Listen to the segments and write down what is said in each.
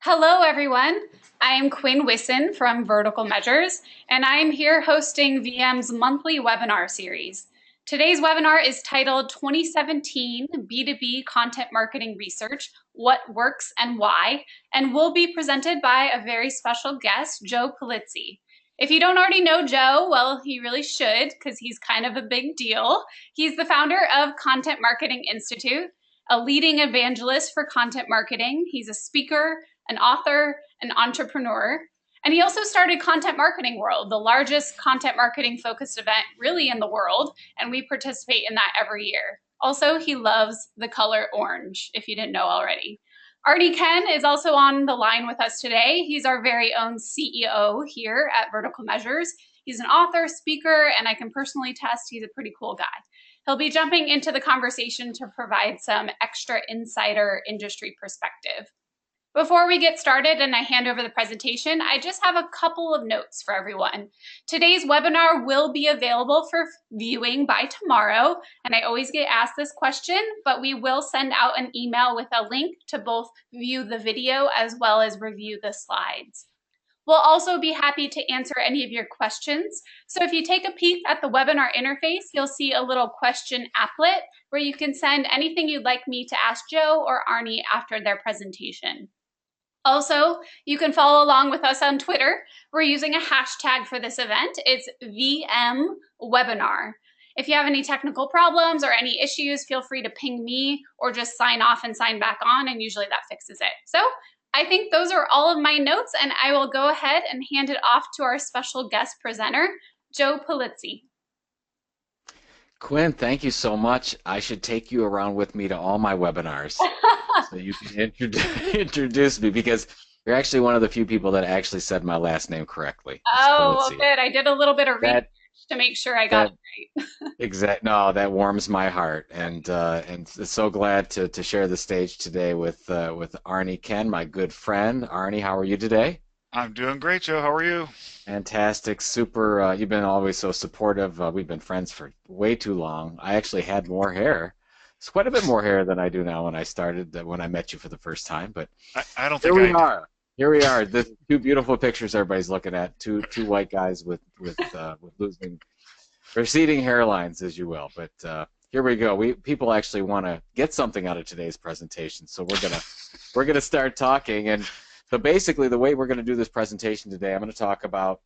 Hello, everyone. I am Quinn Wisson from Vertical Measures, and I am here hosting VM's monthly webinar series. Today's webinar is titled 2017 B2B Content Marketing Research, What Works and Why, and will be presented by a very special guest, Joe Pulizzi. If you don't already know Joe, well, you really should, because he's kind of a big deal. He's the founder of Content Marketing Institute, a leading evangelist for content marketing. He's a speaker, an author, an entrepreneur, and he also started Content Marketing World, the largest content marketing focused event really in the world, and we participate in that every year. Also, he loves the color orange, if you didn't know already. Arnie Ken is also on the line with us today. He's our very own CEO here at Vertical Measures. He's an author, speaker, and I can personally attest he's a pretty cool guy. He'll be jumping into the conversation to provide some extra insider industry perspective. Before we get started and I hand over the presentation, I just have a couple of notes for everyone. Today's webinar will be available for viewing by tomorrow, and I always get asked this question, but we will send out an email with a link to both view the video as well as review the slides. We'll also be happy to answer any of your questions. So if you take a peek at the webinar interface, you'll see a little question applet where you can send anything you'd like me to ask Joe or Arnie after their presentation. Also, you can follow along with us on Twitter. We're using a hashtag for this event. It's VMWebinar. If you have any technical problems or any issues, feel free to ping me or just sign off and sign back on, and usually that fixes it. So I think those are all of my notes, and I will go ahead and hand it off to our special guest presenter, Joe Pulizzi. Quinn, thank you so much. I should take you around with me to all my webinars so you can introduce me, because you're actually one of the few people that actually said my last name correctly. Oh, well, good. I did a little bit of research to make sure I got it right. No, that warms my heart, and so glad to share the stage today with Arnie Ken, my good friend. Arnie, how are you today? I'm doing great, Joe. How are you? Fantastic, super. You've been always so supportive. We've been friends for way too long. I actually had more hair. It's quite a bit more hair than I do now when I started, when I met you for the first time. But I don't think I do. Here we are. The two beautiful pictures everybody's looking at. Two white guys with losing receding hairlines, as you will. But here we go. People actually want to get something out of today's presentation, so we're gonna start talking. And so basically, the way we're going to do this presentation today, I'm going to talk about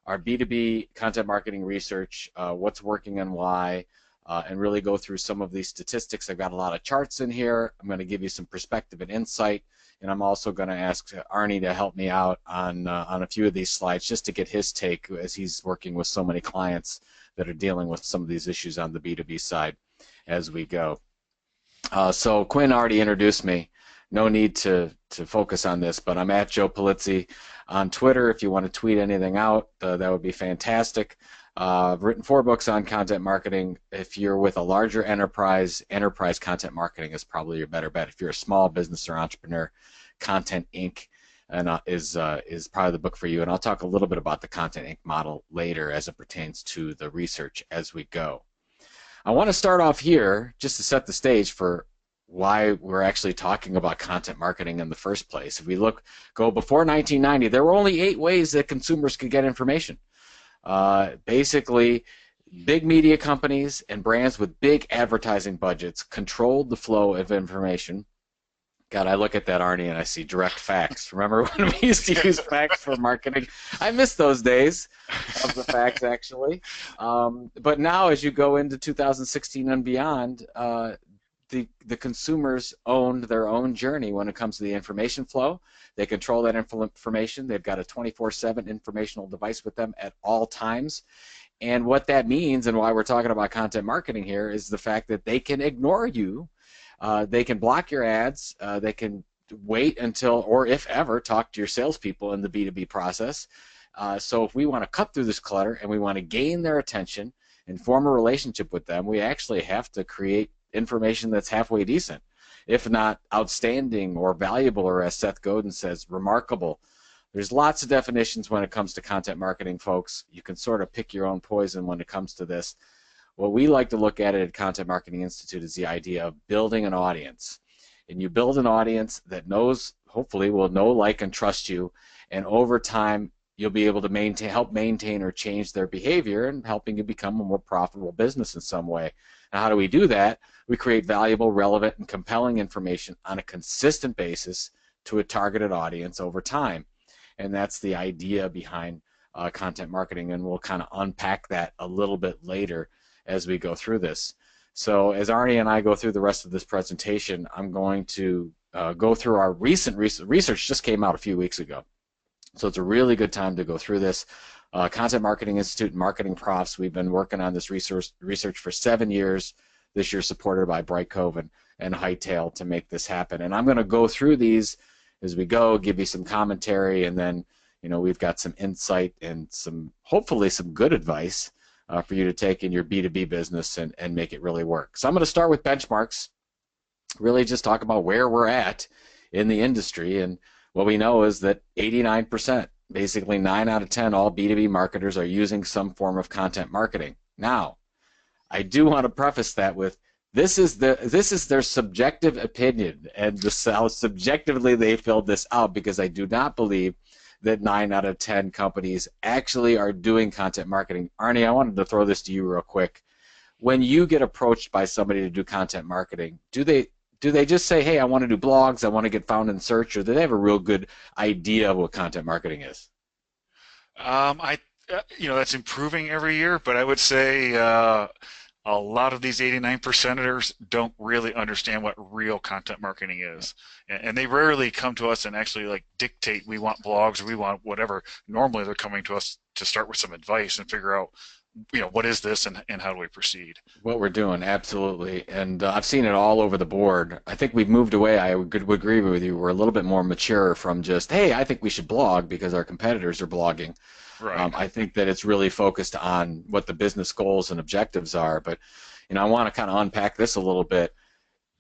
our B2B content marketing research, what's working and why, and really go through some of these statistics. I've got a lot of charts in here. I'm going to give you some perspective and insight, and I'm also going to ask Arnie to help me out on a few of these slides just to get his take, as he's working with so many clients that are dealing with some of these issues on the B2B side as we go. So Quinn already introduced me. No need to focus on this, but I'm at Joe Pulizzi on Twitter. If you want to tweet anything out, that would be fantastic. I've written 4 books on content marketing. If you're with a larger enterprise content marketing is probably your better bet. If you're a small business or entrepreneur, Content Inc. is probably the book for you. And I'll talk a little bit about the Content Inc. model later as it pertains to the research as we go. I want to start off here just to set the stage for why we're actually talking about content marketing in the first place. If we go before 1990, there were only 8 ways that consumers could get information. Basically, big media companies and brands with big advertising budgets controlled the flow of information. God, I look at that, Arnie, and I see direct fax. Remember when we used to use fax for marketing? I miss those days of the fax, actually. But now, as you go into 2016 and beyond, the consumers own their own journey when it comes to the information flow. They control that information. They've got a 24/7 informational device with them at all times. And what that means, and why we're talking about content marketing here, is the fact that they can ignore you. They can block your ads. They can wait until, or if ever, talk to your salespeople in the B2B process. So if we want to cut through this clutter and we want to gain their attention and form a relationship with them, we actually have to create information that's halfway decent, if not outstanding or valuable, or as Seth Godin says, remarkable. There's lots of definitions when it comes to content marketing, folks. You can sort of pick your own poison when it comes to this. What we like to look at at Content Marketing Institute is the idea of building an audience. And you build an audience that knows hopefully will know, like, and trust you, and over time you'll be able to help maintain or change their behavior and helping you become a more profitable business in some way. Now, how do we do that? We create valuable, relevant, and compelling information on a consistent basis to a targeted audience over time. And that's the idea behind content marketing, and we'll kind of unpack that a little bit later as we go through this. So as Arnie and I go through the rest of this presentation, I'm going to go through our recent research. Just came out a few weeks ago. So it's a really good time to go through this. Content Marketing Institute and Marketing Profs, we've been working on this research for 7 years. This year supported by Brightcove and Hightail to make this happen. And I'm going to go through these as we go, give you some commentary, and then we've got some insight and hopefully some good advice for you to take in your B2B business and make it really work. So I'm going to start with benchmarks, really just talk about where we're at in the industry. And what we know is that 89%, basically 9 out of 10, all B2B marketers are using some form of content marketing. Now, I do want to preface that with this is their subjective opinion and how subjectively they filled this out, because I do not believe that 9 out of 10 companies actually are doing content marketing. Arnie, I wanted to throw this to you real quick. When you get approached by somebody to do content marketing, do they just say, hey, I want to do blogs, I want to get found in search, or do they have a real good idea of what content marketing is? That's improving every year, but I would say a lot of these 89%ers don't really understand what real content marketing is. And they rarely come to us and actually dictate we want blogs or we want whatever. Normally they're coming to us to start with some advice and figure out what is this and how do we proceed? What we're doing, absolutely. And I've seen it all over the board. I think we've moved away. I would agree with you. We're a little bit more mature from just, hey, I think we should blog because our competitors are blogging. Right. I think that it's really focused on what the business goals and objectives are. But I want to kind of unpack this a little bit.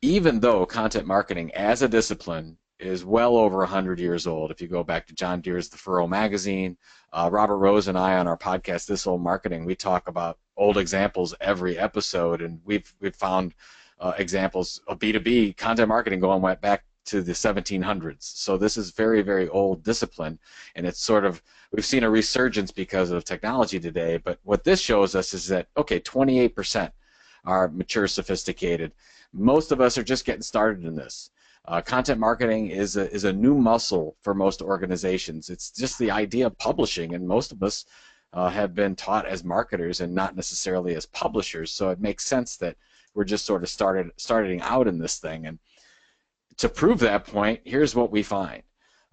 Even though content marketing as a discipline is well over 100 years old, if you go back to John Deere's The Furrow magazine, Robert Rose and I on our podcast, This Old Marketing, we talk about old examples every episode, and we've found examples of B2B content marketing going back to the 1700s. So this is very, very old discipline, and it's we've seen a resurgence because of technology today. But what this shows us is that, okay, 28% are mature, sophisticated. Most of us are just getting started in this. Content marketing is a new muscle for most organizations. It's just the idea of publishing, and most of us have been taught as marketers and not necessarily as publishers. So it makes sense that we're just sort of starting out in this thing. And to prove that point, here's what we find.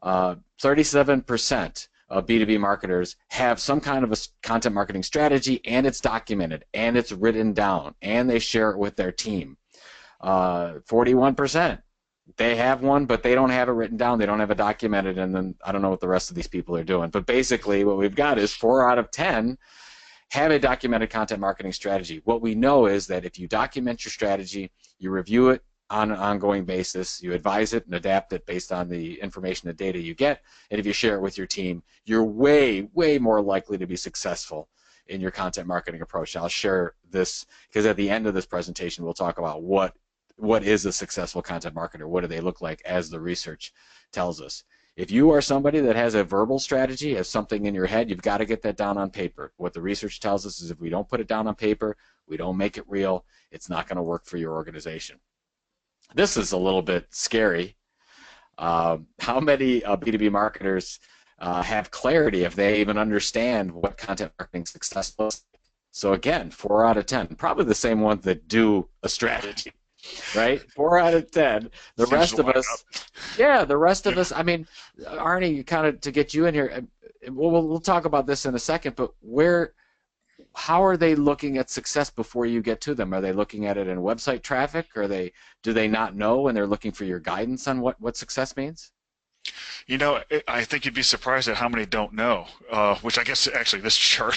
37% of B2B marketers have some kind of a content marketing strategy, and it's documented, and it's written down, and they share it with their team. 41%, they have one, but they don't have it written down, they don't have it documented, and then I don't know what the rest of these people are doing. But basically what we've got is 4 out of 10 have a documented content marketing strategy. What we know is that if you document your strategy, you review it on an ongoing basis, you advise it and adapt it based on the information and data you get, and if you share it with your team, you're way, way more likely to be successful in your content marketing approach. I'll share this because at the end of this presentation we'll talk about what is a successful content marketer, what do they look like as the research tells us. If you are somebody that has a verbal strategy, has something in your head, you've got to get that down on paper. What the research tells us is if we don't put it down on paper, we don't make it real, it's not going to work for your organization. This is a little bit scary. How many B2B marketers have clarity if they even understand what content marketing success looks like? So again, 4 out of 10, probably the same ones that do a strategy, right? 4 out of 10. The rest of us, yeah, the rest of us. I mean, Arnie, kind of to get you in here, we'll talk about this in a second. But how are they looking at success before you get to them? Are they looking at it in website traffic? Do they not know and they're looking for your guidance on what success means? I think you'd be surprised at how many don't know, which I guess actually this chart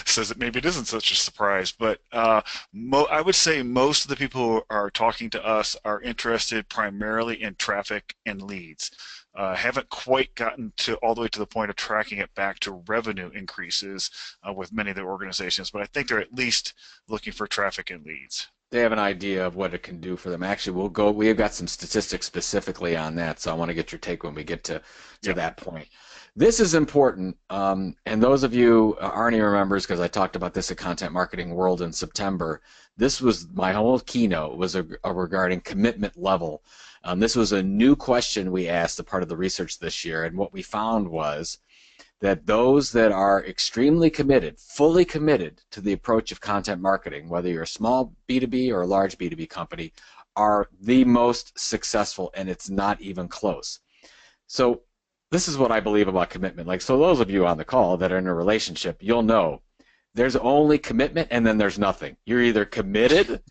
says that maybe it isn't such a surprise. But I would say most of the people who are talking to us are interested primarily in traffic and leads. Haven't quite gotten all the way to the point of tracking it back to revenue increases with many of the organizations, but I think they're at least looking for traffic and leads. they have an idea of what it can do for them. Actually, we have got some statistics specifically on that, so I want to get your take when we get to that point. This is important, and those of you, Arnie remembers because I talked about this at Content Marketing World in September. This was my whole keynote was regarding commitment level. This was a new question we asked as part of the research this year, and what we found was that those that are extremely committed, fully committed to the approach of content marketing, whether you're a small B2B or a large B2B company, are the most successful, and it's not even close. So this is what I believe about commitment. Like, so those of you on the call that are in a relationship, you'll know there's only commitment and then there's nothing. You're either committed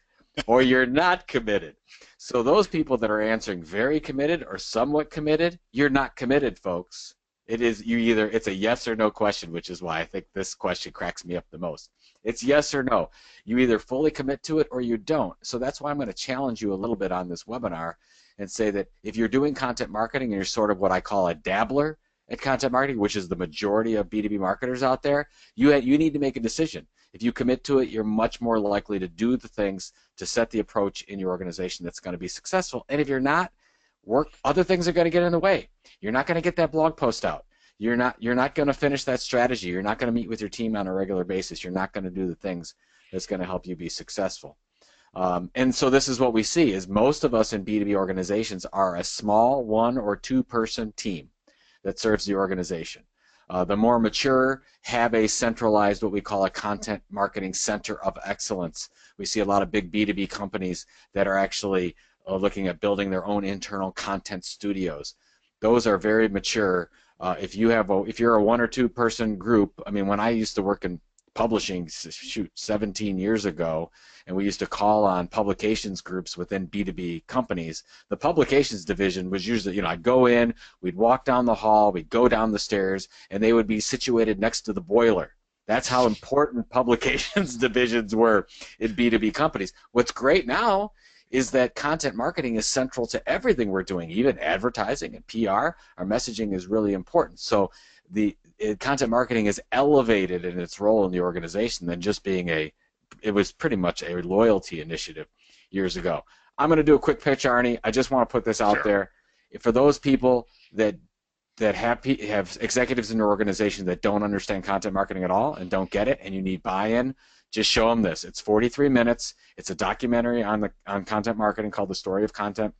or you're not committed. So those people that are answering very committed or somewhat committed, you're not committed, folks. It's a yes or no question, which is why I think this question cracks me up the most. It's yes or no. You either fully commit to it or you don't. So that's why I'm going to challenge you a little bit on this webinar and say that if you're doing content marketing and you're sort of what I call a dabbler at content marketing, which is the majority of B2B marketers out there, you need to make a decision. If you commit to it, you're much more likely to do the things to set the approach in your organization that's going to be successful. And if you're not, other things are going to get in the way. You're not going to get that blog post out. You're not going to finish that strategy. You're not going to meet with your team on a regular basis. You're not going to do the things that's going to help you be successful. And so this is what we see is most of us in B2B organizations are a small 1 or 2 person team that serves the organization. The more mature have a centralized, what we call a content marketing center of excellence. We see a lot of big B2B companies that are actually looking at building their own internal content studios. Those are very mature. If you're a 1 or 2 person group, I mean, when I used to work in publishing, 17 years ago, and we used to call on publications groups within B2B companies, the publications division was usually, I'd go in, we'd walk down the hall, we'd go down the stairs, and they would be situated next to the boiler. That's how important publications divisions were in B2B companies. What's great now is that content marketing is central to everything we're doing, even advertising and PR. Our messaging is really important. So content marketing is elevated in its role in the organization than just being it was pretty much a loyalty initiative years ago. I'm going to do a quick pitch, Arnie. I just want to put this out there. For those people that have executives in their organization that don't understand content marketing at all and don't get it, and you need buy-in, just show them this. It's 43 minutes. It's a documentary on content marketing called The Story of Content.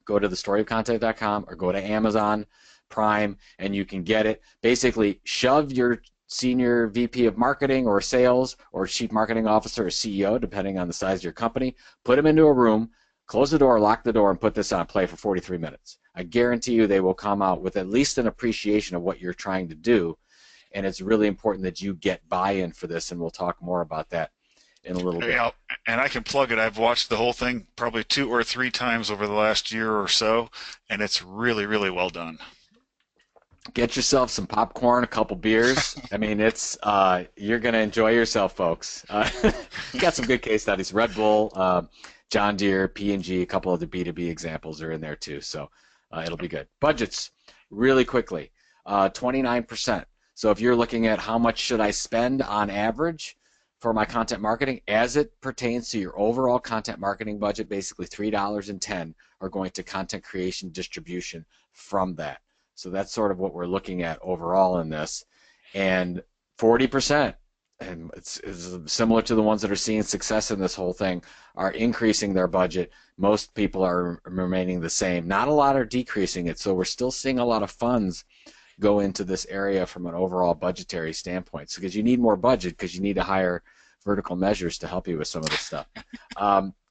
Go to thestoryofcontent.com or go to Amazon Prime and you can get it. Basically, shove your senior VP of marketing or sales or chief marketing officer or CEO, depending on the size of your company, put them into a room, close the door, lock the door, and put this on play for 43 minutes. I guarantee you they will come out with at least an appreciation of what you're trying to do, and it's really important that you get buy-in for this, and we'll talk more about that in a little bit. And I can plug it. I've watched the whole thing probably 2 or 3 times over the last year or so, and it's really, really well done. Get yourself some popcorn, a couple beers. I mean, it's you're going to enjoy yourself, folks. You got some good case studies. Redbull, John Deere, P&G, a couple of the B2B examples are in there too, so it'll be good. Budgets, really quickly, 29%. So if you're looking at how much should I spend on average for my content marketing, as it pertains to your overall content marketing budget, basically $3.10 are going to content creation distribution from that. So that's sort of what we're looking at overall in this. And 40%, and it's similar to the ones that are seeing success in this whole thing, are increasing their budget. Most people are remaining the same. Not a lot are decreasing it, so we're still seeing a lot of funds go into this area from an overall budgetary standpoint. So because you need more budget, because you need to hire vertical measures to help you with some of this stuff.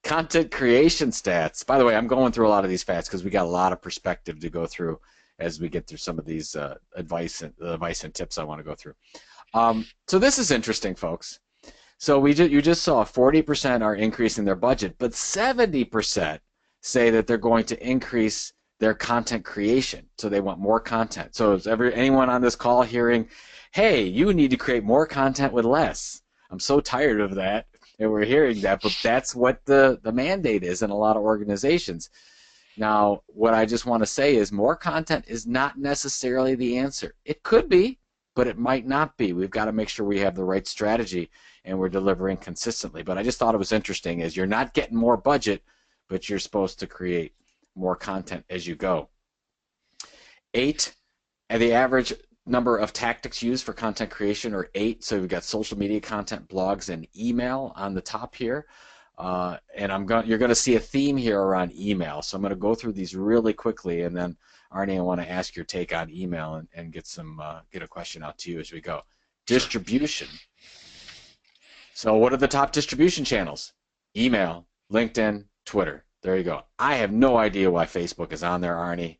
Content creation stats. By the way, I'm going through a lot of these stats because we got a lot of perspective to go through as we get through some of these advice and tips I want to go through. So this is interesting, folks. So you just saw 40% are increasing their budget, but 70% say that they're going to increase their content creation. So they want more content. So is anyone on this call hearing, hey, you need to create more content with less? I'm so tired of that, and we're hearing that, but that's what the mandate is in a lot of organizations. Now, what I just want to say is more content is not necessarily the answer. It could be. but it might not be. We've got to make sure we have the right strategy and we're delivering consistently. But I just thought it was interesting is you're not getting more budget, but you're supposed to create more content as you go. 8, and the average number of tactics used for content creation are 8. So we've got social media content, blogs, and email on the top here. And you're going to see a theme here around email. So I'm going to go through these really quickly, and then Arnie, I want to ask your take on email and get a question out to you as we go. Distribution. So what are the top distribution channels? Email, LinkedIn, Twitter. There you go. I have no idea why Facebook is on there, Arnie,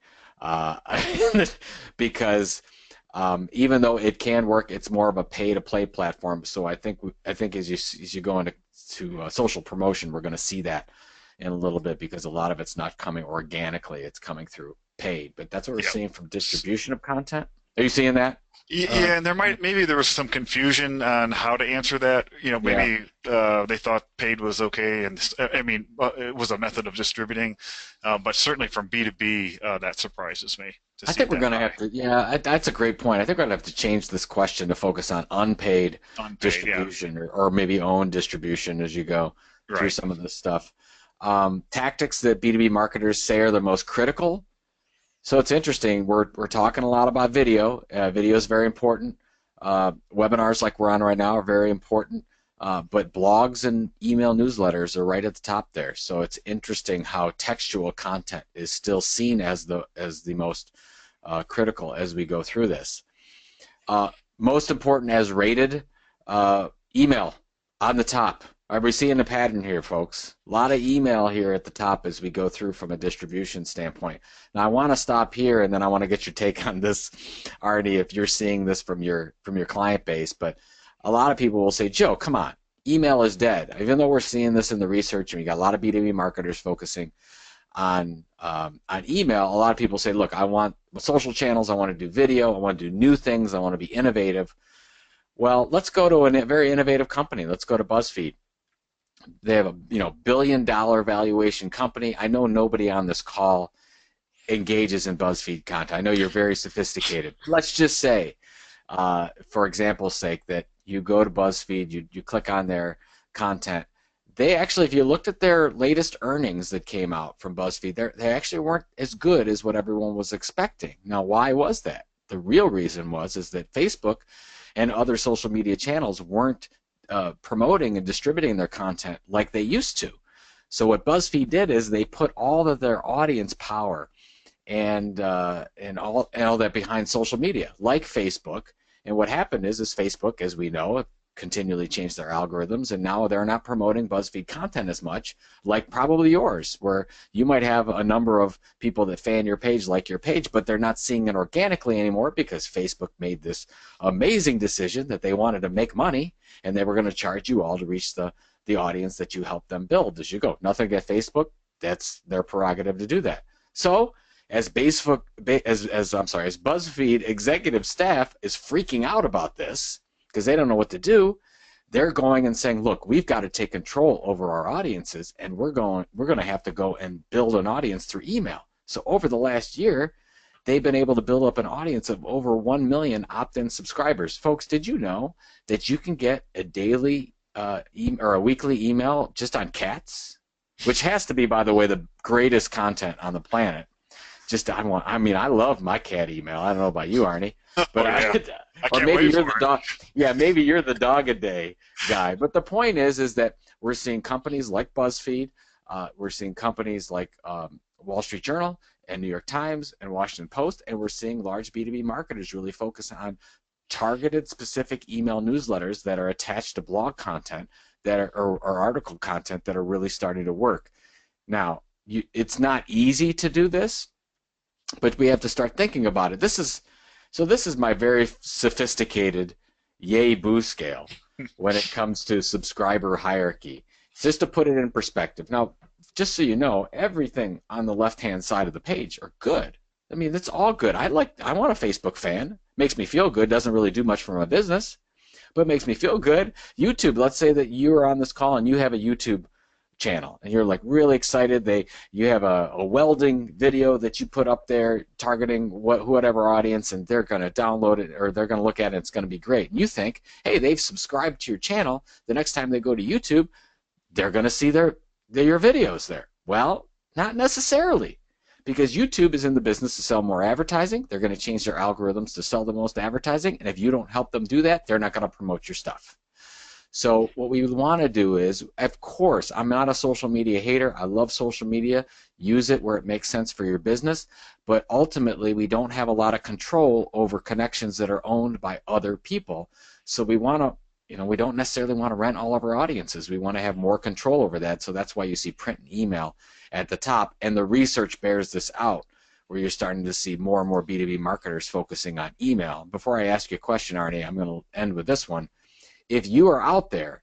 because even though it can work, it's more of a pay-to-play platform. So I think as you go into social promotion, we're going to see that in a little bit because a lot of it's not coming organically; it's coming through paid. But that's what we're seeing from distribution of content. Are you seeing that? Yeah, and maybe there was some confusion on how to answer that. Maybe they thought paid was okay, and it was a method of distributing. But certainly from B2B, that surprises me. I think we're going to have to. Yeah, that's a great point. I think we're going to have to change this question to focus on unpaid distribution, or maybe owned distribution as you go through some of this stuff. Tactics that B2B marketers say are the most critical. So it's interesting. We're talking a lot about video. Video is very important. Webinars like we're on right now are very important. But blogs and email newsletters are right at the top there. So it's interesting how textual content is still seen as the most critical as we go through this. Most important as rated, email on the top. Are we seeing a pattern here, folks? A lot of email here at the top as we go through from a distribution standpoint. Now I want to stop here, and then I want to get your take on this, Arnie, if you're seeing this from your client base. But a lot of people will say, Joe, come on, email is dead. Even though we're seeing this in the research, and we got a lot of B2B marketers focusing on email, a lot of people say, look, I want social channels, I want to do video, I want to do new things, I want to be innovative. Well, let's go to a very innovative company. Let's go to BuzzFeed. They have a billion-dollar valuation company. I know nobody on this call engages in BuzzFeed content. I know you're very sophisticated. Let's just say, for example's sake, that you go to BuzzFeed, you click on their content. They actually, if you looked at their latest earnings that came out from BuzzFeed, they actually weren't as good as what everyone was expecting. Now, why was that? The real reason is that Facebook and other social media channels weren't promoting and distributing their content like they used to. So what BuzzFeed did is they put all of their audience power and all that behind social media, like Facebook. And what happened is Facebook, as we know, continually changed their algorithms, and now they're not promoting BuzzFeed content as much, like probably yours, where you might have a number of people that fan your page, like your page, but they're not seeing it organically anymore because Facebook made this amazing decision that they wanted to make money, and they were going to charge you all to reach the audience that you helped them build as you go. Nothing against Facebook, that's their prerogative to do that. So as BuzzFeed executive staff is freaking out about this because they don't know what to do, they're going and saying, look, we've got to take control over our audiences, and we're going to have to go and build an audience through email. So over the last year, they've been able to build up an audience of over 1 million opt-in subscribers. Folks, did you know that you can get a daily or a weekly email just on cats? Which has to be, by the way, the greatest content on the planet. I love my cat email. I don't know about you, Arnie, but or maybe you're the dog. Yeah, maybe you're the dog a day guy. But the point is that we're seeing companies like BuzzFeed, we're seeing companies like Wall Street Journal and New York Times and Washington Post, and we're seeing large B2B marketers really focus on targeted, specific email newsletters that are attached to blog content or article content that are really starting to work. Now, it's not easy to do this, but we have to start thinking about it. This is my very sophisticated yay boo scale when it comes to subscriber hierarchy. Just to put it in perspective. Now, just so you know, everything on the left-hand side of the page are good. I mean, it's all good. I want a Facebook fan. Makes me feel good. Doesn't really do much for my business, but makes me feel good. YouTube, let's say that you are on this call and you have a YouTube channel, and you're like really excited. You have a welding video that you put up there targeting whatever audience, and they're going to download it or they're going to look at it. It's going to be great. And you think, hey, they've subscribed to your channel. The next time they go to YouTube, they're going to see your videos there. Well, not necessarily, because YouTube is in the business to sell more advertising. They're going to change their algorithms to sell the most advertising, and if you don't help them do that, they're not going to promote your stuff. So what we want to do is, of course, I'm not a social media hater. I love social media. Use it where it makes sense for your business. But ultimately, we don't have a lot of control over connections that are owned by other people. So we want to, we don't necessarily want to rent all of our audiences. We want to have more control over that. So that's why you see print and email at the top. And the research bears this out, where you're starting to see more and more B2B marketers focusing on email. Before I ask you a question, Arnie, I'm going to end with this one. If you are out there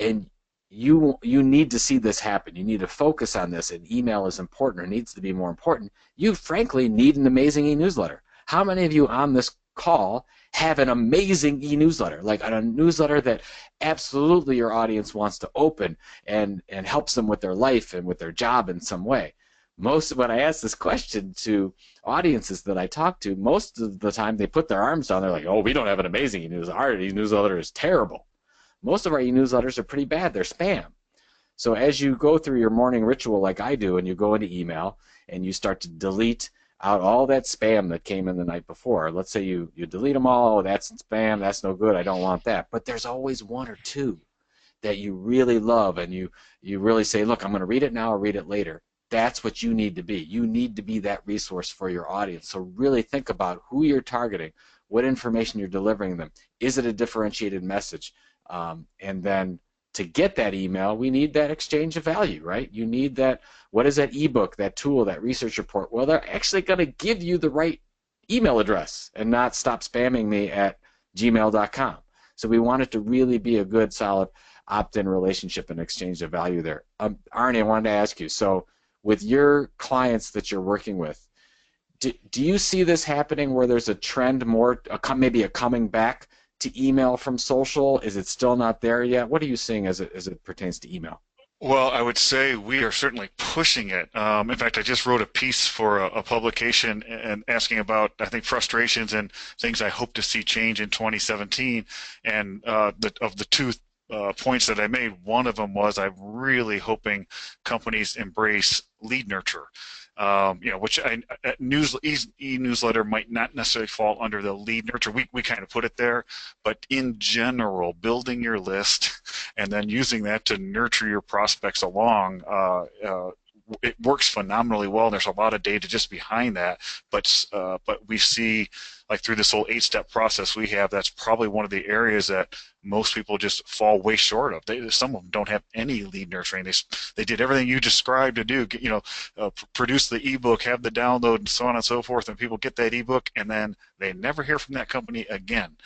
and you need to see this happen, you need to focus on this, and email is important or needs to be more important, you frankly need an amazing e-newsletter. How many of you on this call have an amazing e-newsletter, like a newsletter that absolutely your audience wants to open and helps them with their life and with their job in some way? When I ask this question to audiences that I talk to, most of the time they put their arms down. They're like, oh, we don't have an amazing e-newsletter. Our e-newsletter is terrible. Most of our e-newsletters are pretty bad. They're spam. So as you go through your morning ritual like I do, and you go into email and you start to delete out all that spam that came in the night before. Let's say you delete them all. Oh, that's spam. That's no good. I don't want that. But there's always one or two that you really love, and you really say, look, I'm going to read it now or read it later. That's what you need to be. You need to be that resource for your audience. So really think about who you're targeting, what information you're delivering them. Is it a differentiated message? And then to get that email, we need that exchange of value, right? You need that. What is that ebook, that tool, that research report? Well, they're actually going to give you the right email address and not stop spamming me at gmail.com. So we want it to really be a good, solid opt-in relationship and exchange of value there. Arnie, I wanted to ask you, so with your clients that you're working with, do you see this happening where there's a trend maybe a coming back to email from social? Is it still not there yet? What are you seeing as it pertains to email? Well, I would say we are certainly pushing it. In fact, I just wrote a piece for a publication and asking about, I think, frustrations and things I hope to see change in 2017. And of the two points that I made, one of them was I'm really hoping companies embrace lead nurture. Which e-newsletter might not necessarily fall under the lead nurture. We kind of put it there, but in general, building your list and then using that to nurture your prospects along, it works phenomenally well. And there's a lot of data just behind that, but we see, like, through this whole 8-step process we have, that's probably one of the areas that most people just fall way short of. Some of them don't have any lead nurturing. They did everything you described to do, produce the ebook, have the download, and so on and so forth, and people get that ebook, and then they never hear from that company again.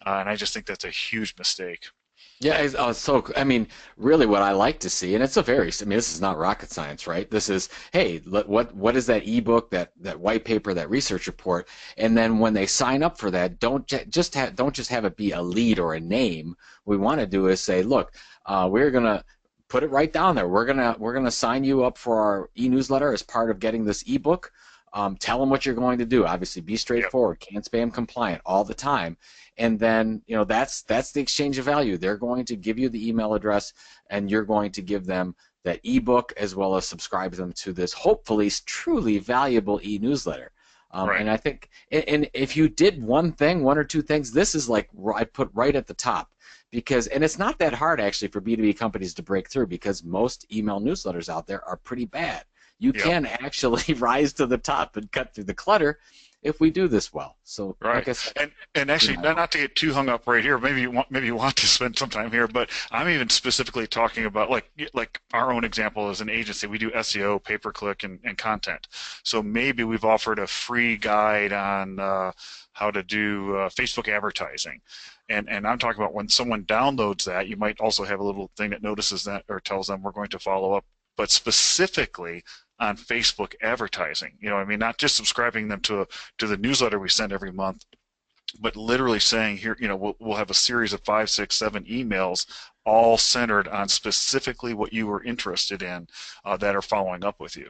And I just think that's a huge mistake. Yeah, really what I like to see, and this is not rocket science, right? This is, hey, what is that ebook, that white paper, that research report, and then when they sign up for that, don't just have it be a lead or a name. What we want to do is say, look, we're gonna put it right down there. We're gonna sign you up for our e-newsletter as part of getting this ebook. Tell them what you're going to do. Obviously, be straightforward, can't spam compliant all the time. And then, that's the exchange of value. They're going to give you the email address, and you're going to give them that ebook as well as subscribe them to this hopefully truly valuable e-newsletter. Right. And I think, and if you did one or two things, this is like I put right at the top, and it's not that hard actually for B2B companies to break through, because most email newsletters out there are pretty bad. You can actually rise to the top and cut through the clutter if we do this well. So, right. Like I said, and actually, not to get too hung up right here. Maybe you want to spend some time here, but I'm even specifically talking about like our own example as an agency. We do SEO, pay-per-click, and content. So maybe we've offered a free guide on how to do Facebook advertising. And I'm talking about when someone downloads that, you might also have a little thing that notices that or tells them we're going to follow up, but specifically on Facebook advertising. Not just subscribing them to the newsletter we send every month, but literally saying here, we'll have a series of 5, 6, 7 emails all centered on specifically what you were interested in that are following up with you.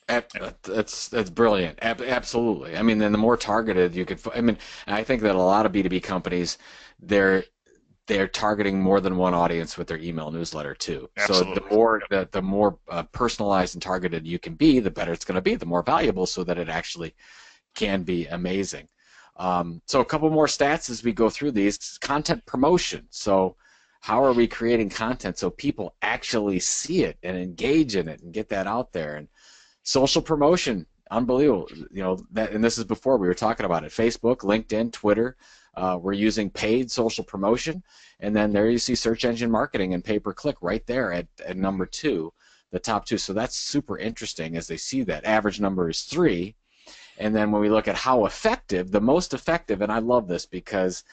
That's brilliant. Absolutely. I mean, then the more targeted you could. I mean, I think that a lot of B2B companies, they're targeting more than one audience with their email newsletter too. Absolutely. So the more the more personalized and targeted you can be, the better it's going to be, the more valuable, so that it actually can be amazing. So a couple more stats as we go through these. Content promotion. So how are we creating content so people actually see it and engage in it and get that out there? And social promotion, unbelievable. And this is before we were talking about it. Facebook, LinkedIn, Twitter. We're using paid social promotion, and then there you see search engine marketing and pay-per-click right there at number 2, the top 2. So that's super interesting as they see that. Average number is 3. And then when we look at how effective, the most effective, and I love this because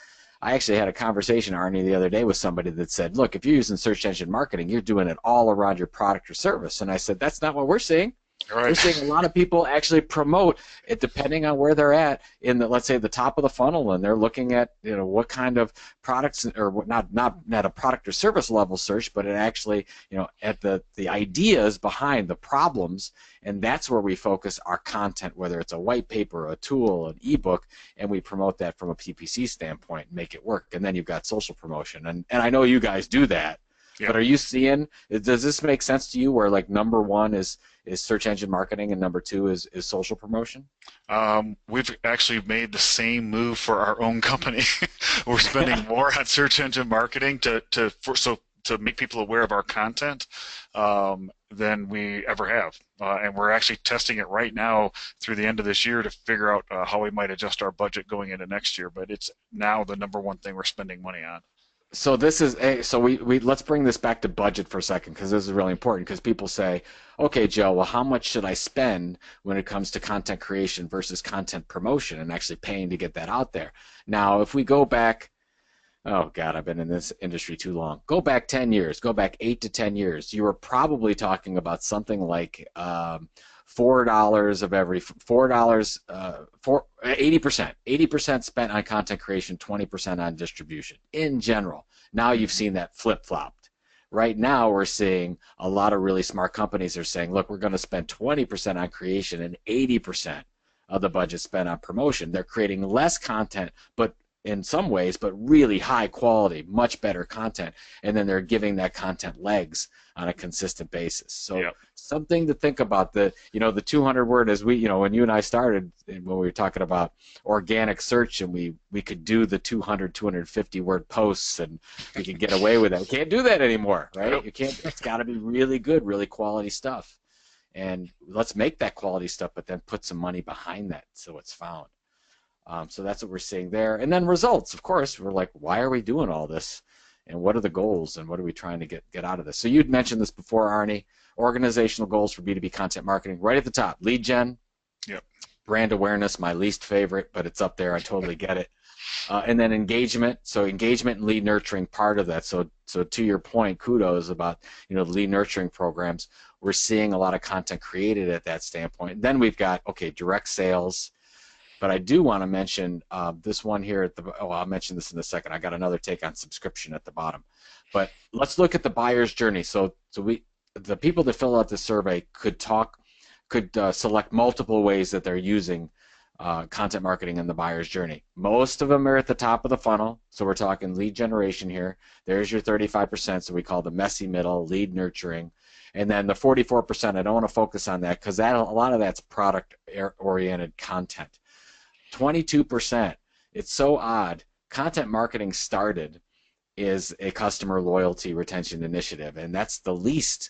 I actually had a conversation, Arnie, the other day with somebody that said, look, if you're using search engine marketing, you're doing it all around your product or service. And I said, that's not what we're seeing. Right. We're seeing a lot of people actually promote it depending on where they're at in the, let's say, the top of the funnel, and they're looking at what kind of products, or not a product or service level search, but it actually at the ideas behind the problems, and that's where we focus our content, whether it's a white paper, a tool, an ebook, and we promote that from a PPC standpoint and make it work. And then you've got social promotion, and I know you guys do that. Yep. But are you seeing? Does this make sense to you? Where like number 1 is search engine marketing and number 2 is social promotion? We've actually made the same move for our own company. We're spending more on search engine marketing to make people aware of our content than we ever have, and we're actually testing it right now through the end of this year to figure out how we might adjust our budget going into next year. But it's now the number 1 thing we're spending money on. So this is so we let's bring this back to budget for a second, because this is really important, because people say, okay, Joe, well, how much should I spend when it comes to content creation versus content promotion and actually paying to get that out there? Now, if we go back, oh God, I've been in this industry too long. Go back 10 years, go back 8 to 10 years. You were probably talking about something like $4 of every $4, 80% spent on content creation, 20% on distribution in general. Now you've seen that flip-flopped. Right now we're seeing a lot of really smart companies are saying, look, we're going to spend 20% on creation and 80% of the budget spent on promotion. They're creating less content, but in some ways, but really high quality, much better content, and then they're giving that content legs on a consistent basis. So yep. Something to think about. The 200 word, as we, when you and I started, when we were talking about organic search, and we could do the 250 word posts, and we could get away with that. We can't do that anymore, right? Yep. You can't. It's got to be really good, really quality stuff, and let's make that quality stuff, but then put some money behind that so it's found. So that's what we're seeing there. And then results, of course. We're like, why are we doing all this? And what are the goals? And what are we trying to get out of this? So you'd mentioned this before, Arnie. Organizational goals for B2B content marketing. Right at the top, lead gen. Yep. Brand awareness, my least favorite, but it's up there. I totally get it. And then engagement. So engagement and lead nurturing, part of that. So to your point, kudos about the lead nurturing programs. We're seeing a lot of content created at that standpoint. And then we've got, okay, direct sales. But I do want to mention this one here at the. Oh, I'll mention this in a second. I got another take on subscription at the bottom. But let's look at the buyer's journey. So the people that fill out the survey could select multiple ways that they're using content marketing in the buyer's journey. Most of them are at the top of the funnel. So we're talking lead generation here. There's your 35%. So we call the messy middle, lead nurturing. And then the 44%, I don't want to focus on that because a lot of that's product-oriented content. 22%. It's so odd. Content marketing started is a customer loyalty retention initiative, and that's the least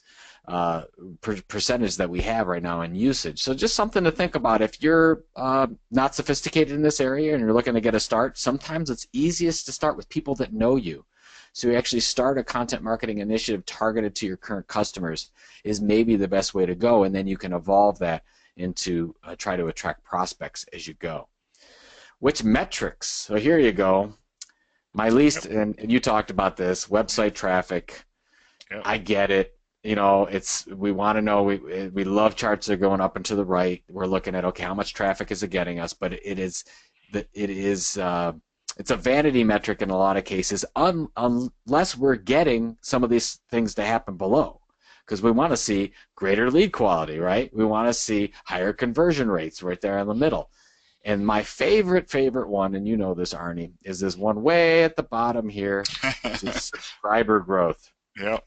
percentage that we have right now in usage. So just something to think about. If you're not sophisticated in this area and you're looking to get a start, sometimes it's easiest to start with people that know you. So you actually start a content marketing initiative targeted to your current customers is maybe the best way to go, and then you can evolve that into try to attract prospects as you go. Which metrics? So here you go. My least, and you talked about this, website traffic. Yep. I get it. We want to know. We love charts that are going up and to the right. We're looking at, okay, how much traffic is it getting us? But it is It's a vanity metric in a lot of cases, unless we're getting some of these things to happen below. Because we want to see greater lead quality, right? We want to see higher conversion rates right there in the middle. And my favorite one, and you know this, Arnie, is this one way at the bottom here, which is subscriber growth. Yep.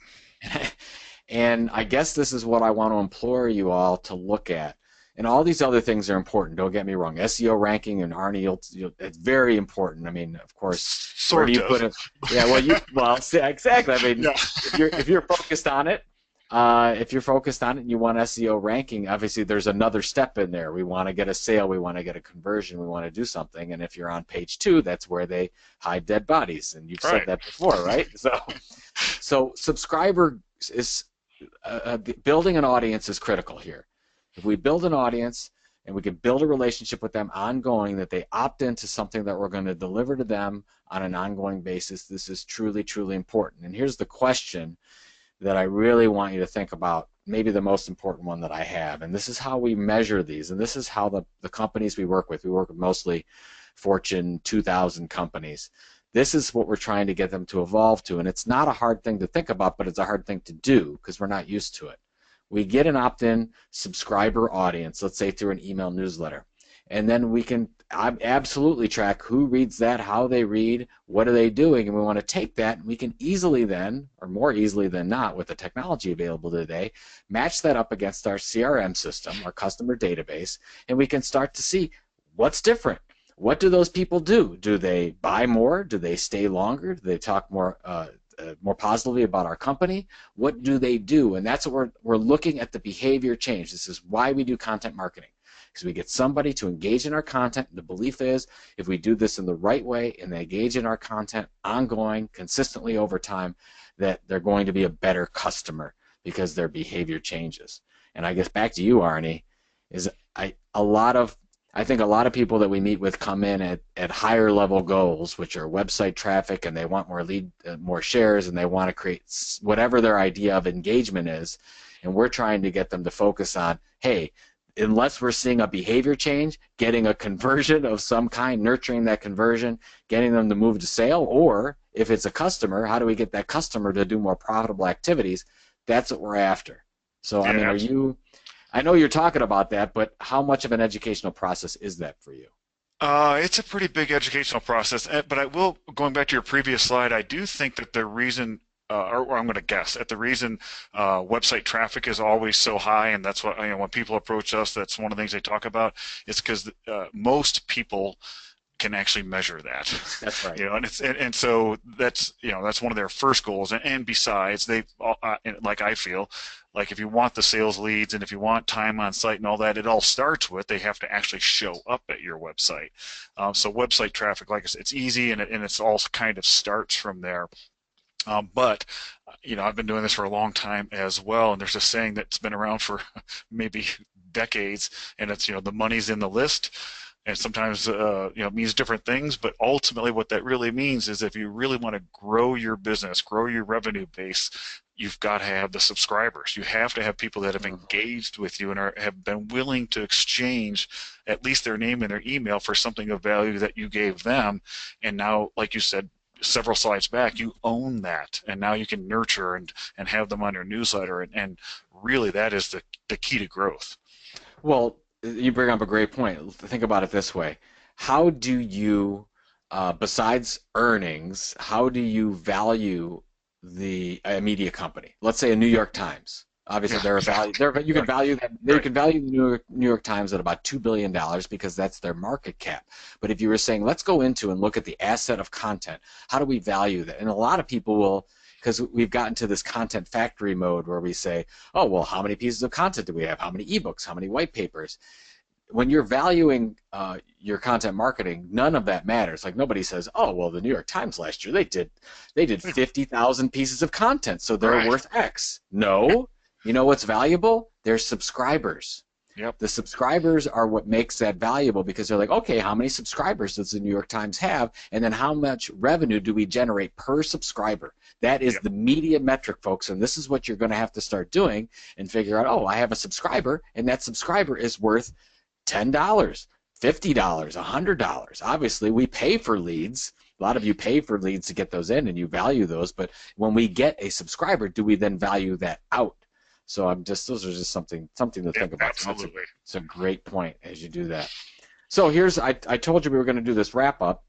And I guess this is what I want to implore you all to look at. And all these other things are important. Don't get me wrong. SEO ranking, and Arnie, it's very important. I mean, of course, where do you put it? Yeah, well, exactly. I mean, yeah. if you're focused on it, and you want SEO ranking, obviously there's another step in there. We want to get a sale, we want to get a conversion, we want to do something. And if you're on page 2, that's where they hide dead bodies. And you've said that before, right? So subscriber is building an audience is critical here. If we build an audience and we can build a relationship with them ongoing, that they opt into something that we're going to deliver to them on an ongoing basis, this is truly, truly important. And here's the question that I really want you to think about, maybe the most important one that I have, and this is how we measure these, and this is how the companies we work with mostly Fortune 2000 companies. This is what we're trying to get them to evolve to, and it's not a hard thing to think about, but it's a hard thing to do because we're not used to it. We get an opt-in subscriber audience, let's say through an email newsletter, and then we can absolutely track who reads that, how they read, what are they doing, and we want to take that, and we can easily then, or more easily than not with the technology available today, match that up against our CRM system, our customer database, and we can start to see what's different. What do those people do? Do they buy more? Do they stay longer? Do they talk more positively about our company? What do they do? And that's what we're looking at, the behavior change. This is why we do content marketing, because we get somebody to engage in our content. The belief is if we do this in the right way and they engage in our content ongoing, consistently over time, that they're going to be a better customer because their behavior changes. And I guess back to you, Arnie, is I think a lot of people that we meet with come in at higher level goals, which are website traffic, and they want more shares, and they want to create whatever their idea of engagement is, and we're trying to get them to focus on, hey, unless we're seeing a behavior change, getting a conversion of some kind, nurturing that conversion, getting them to move to sale, or if it's a customer, how do we get that customer to do more profitable activities? That's what we're after. So, I mean, I know you're talking about that, but how much of an educational process is that for you? It's a pretty big educational process, but I will, going back to your previous slide, I do think that the reason, or I'm going to guess, at the reason website traffic is always so high, and that's what, when people approach us, that's one of the things they talk about, is because most people can actually measure that. That's right. And so that's that's one of their first goals. And besides, they like I feel like if you want the sales leads and if you want time on site and all that, it all starts with they have to actually show up at your website. So website traffic, like I said, it's easy and it's all kind of starts from there. But I've been doing this for a long time as well, and there's a saying that's been around for maybe decades, and it's the money's in the list. And sometimes it means different things, but ultimately what that really means is if you really want to grow your business, grow your revenue base, you've got to have the subscribers. You have to have people that have engaged with you and have been willing to exchange at least their name and their email for something of value that you gave them. And now, like you said several slides back, you own that, and now you can nurture and have them on your newsletter, and really that is the key to growth. Well, you bring up a great point. Think about it this way. How do you, besides earnings, how do you value a media company? Let's say a New York Times. Obviously, they're a value. You can value them. You can value the New York Times at about $2 billion because that's their market cap. But if you were saying, let's go into and look at the asset of content, how do we value that? And a lot of people will, because we've gotten to this content factory mode where we say, oh, well, how many pieces of content do we have? How many ebooks? How many white papers? When you're valuing your content marketing, none of that matters. Like nobody says, oh, well, the New York Times last year, they did 50,000 pieces of content, so they're worth X. No. You know what's valuable? They're subscribers. Yep. The subscribers are what makes that valuable because they're like, okay, how many subscribers does the New York Times have? And then how much revenue do we generate per subscriber? That is the media metric, folks, and this is what you're going to have to start doing and figure out, oh, I have a subscriber, and that subscriber is worth $10, $50, $100. Obviously, we pay for leads. A lot of you pay for leads to get those in, and you value those. But when we get a subscriber, do we then value that out? So those are just something to think about. Absolutely. It's a great point as you do that. So I told you we were going to do this wrap up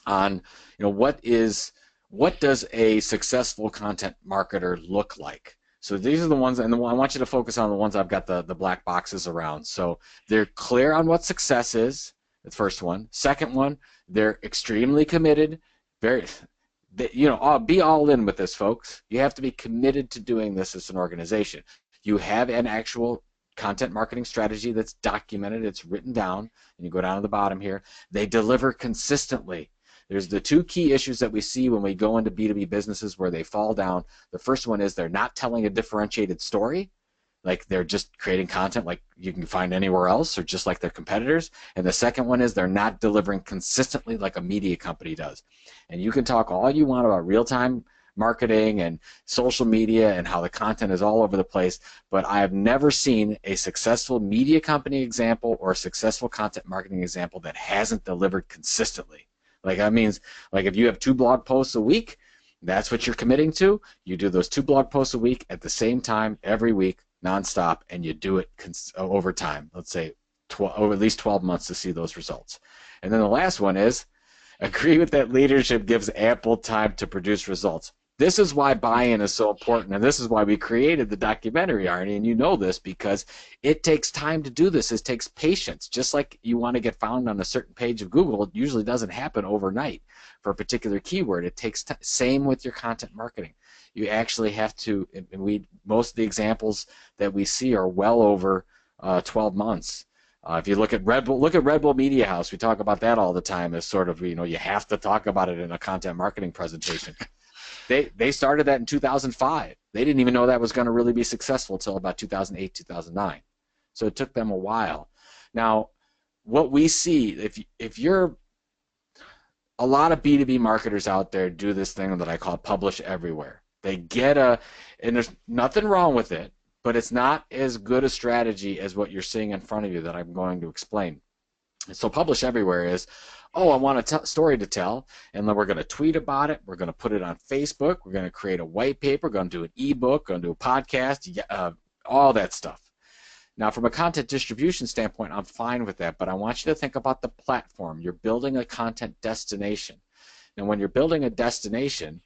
on, what does a successful content marketer look like? So these are the ones, and I want you to focus on the ones I've got the black boxes around. So they're clear on what success is, the first one. Second one, they're extremely committed. Be all in with this, folks. You have to be committed to doing this as an organization. You have an actual content marketing strategy that's documented, it's written down, and you go down to the bottom here. They deliver consistently. There's the two key issues that we see when we go into B2B businesses where they fall down. The first one is they're not telling a differentiated story, like they're just creating content like you can find anywhere else or just like their competitors. And the second one is they're not delivering consistently like a media company does. And you can talk all you want about real-time marketing and social media and how the content is all over the place, but I have never seen a successful media company example or a successful content marketing example that hasn't delivered consistently. Like that means, like if you have 2 blog posts a week, that's what you're committing to. You do those 2 blog posts a week at the same time every week, nonstop, and you do it over time. Let's say over at least 12 months to see those results. And then the last one is agree with that leadership gives ample time to produce results. This is why buy-in is so important, and this is why we created the documentary, Arnie, and you know this because it takes time to do this. It takes patience. Just like you want to get found on a certain page of Google, it usually doesn't happen overnight for a particular keyword. It takes time. Same with your content marketing. You actually have to, and most of the examples that we see are well over 12 months. If you look at Redbull Media House, we talk about that all the time as sort of, you have to talk about it in a content marketing presentation. They started that in 2005. They didn't even know that was going to really be successful until about 2008, 2009. So it took them a while. Now, what we see, if you're a lot of B2B marketers out there do this thing that I call publish everywhere. They and there's nothing wrong with it, but it's not as good a strategy as what you're seeing in front of you that I'm going to explain. So publish everywhere is, I want a story to tell, and then we're going to tweet about it. We're going to put it on Facebook. We're going to create a white paper. We're going to do an ebook. Going to do a podcast. All that stuff. Now, from a content distribution standpoint, I'm fine with that, but I want you to think about the platform. You're building a content destination. And when you're building a destination,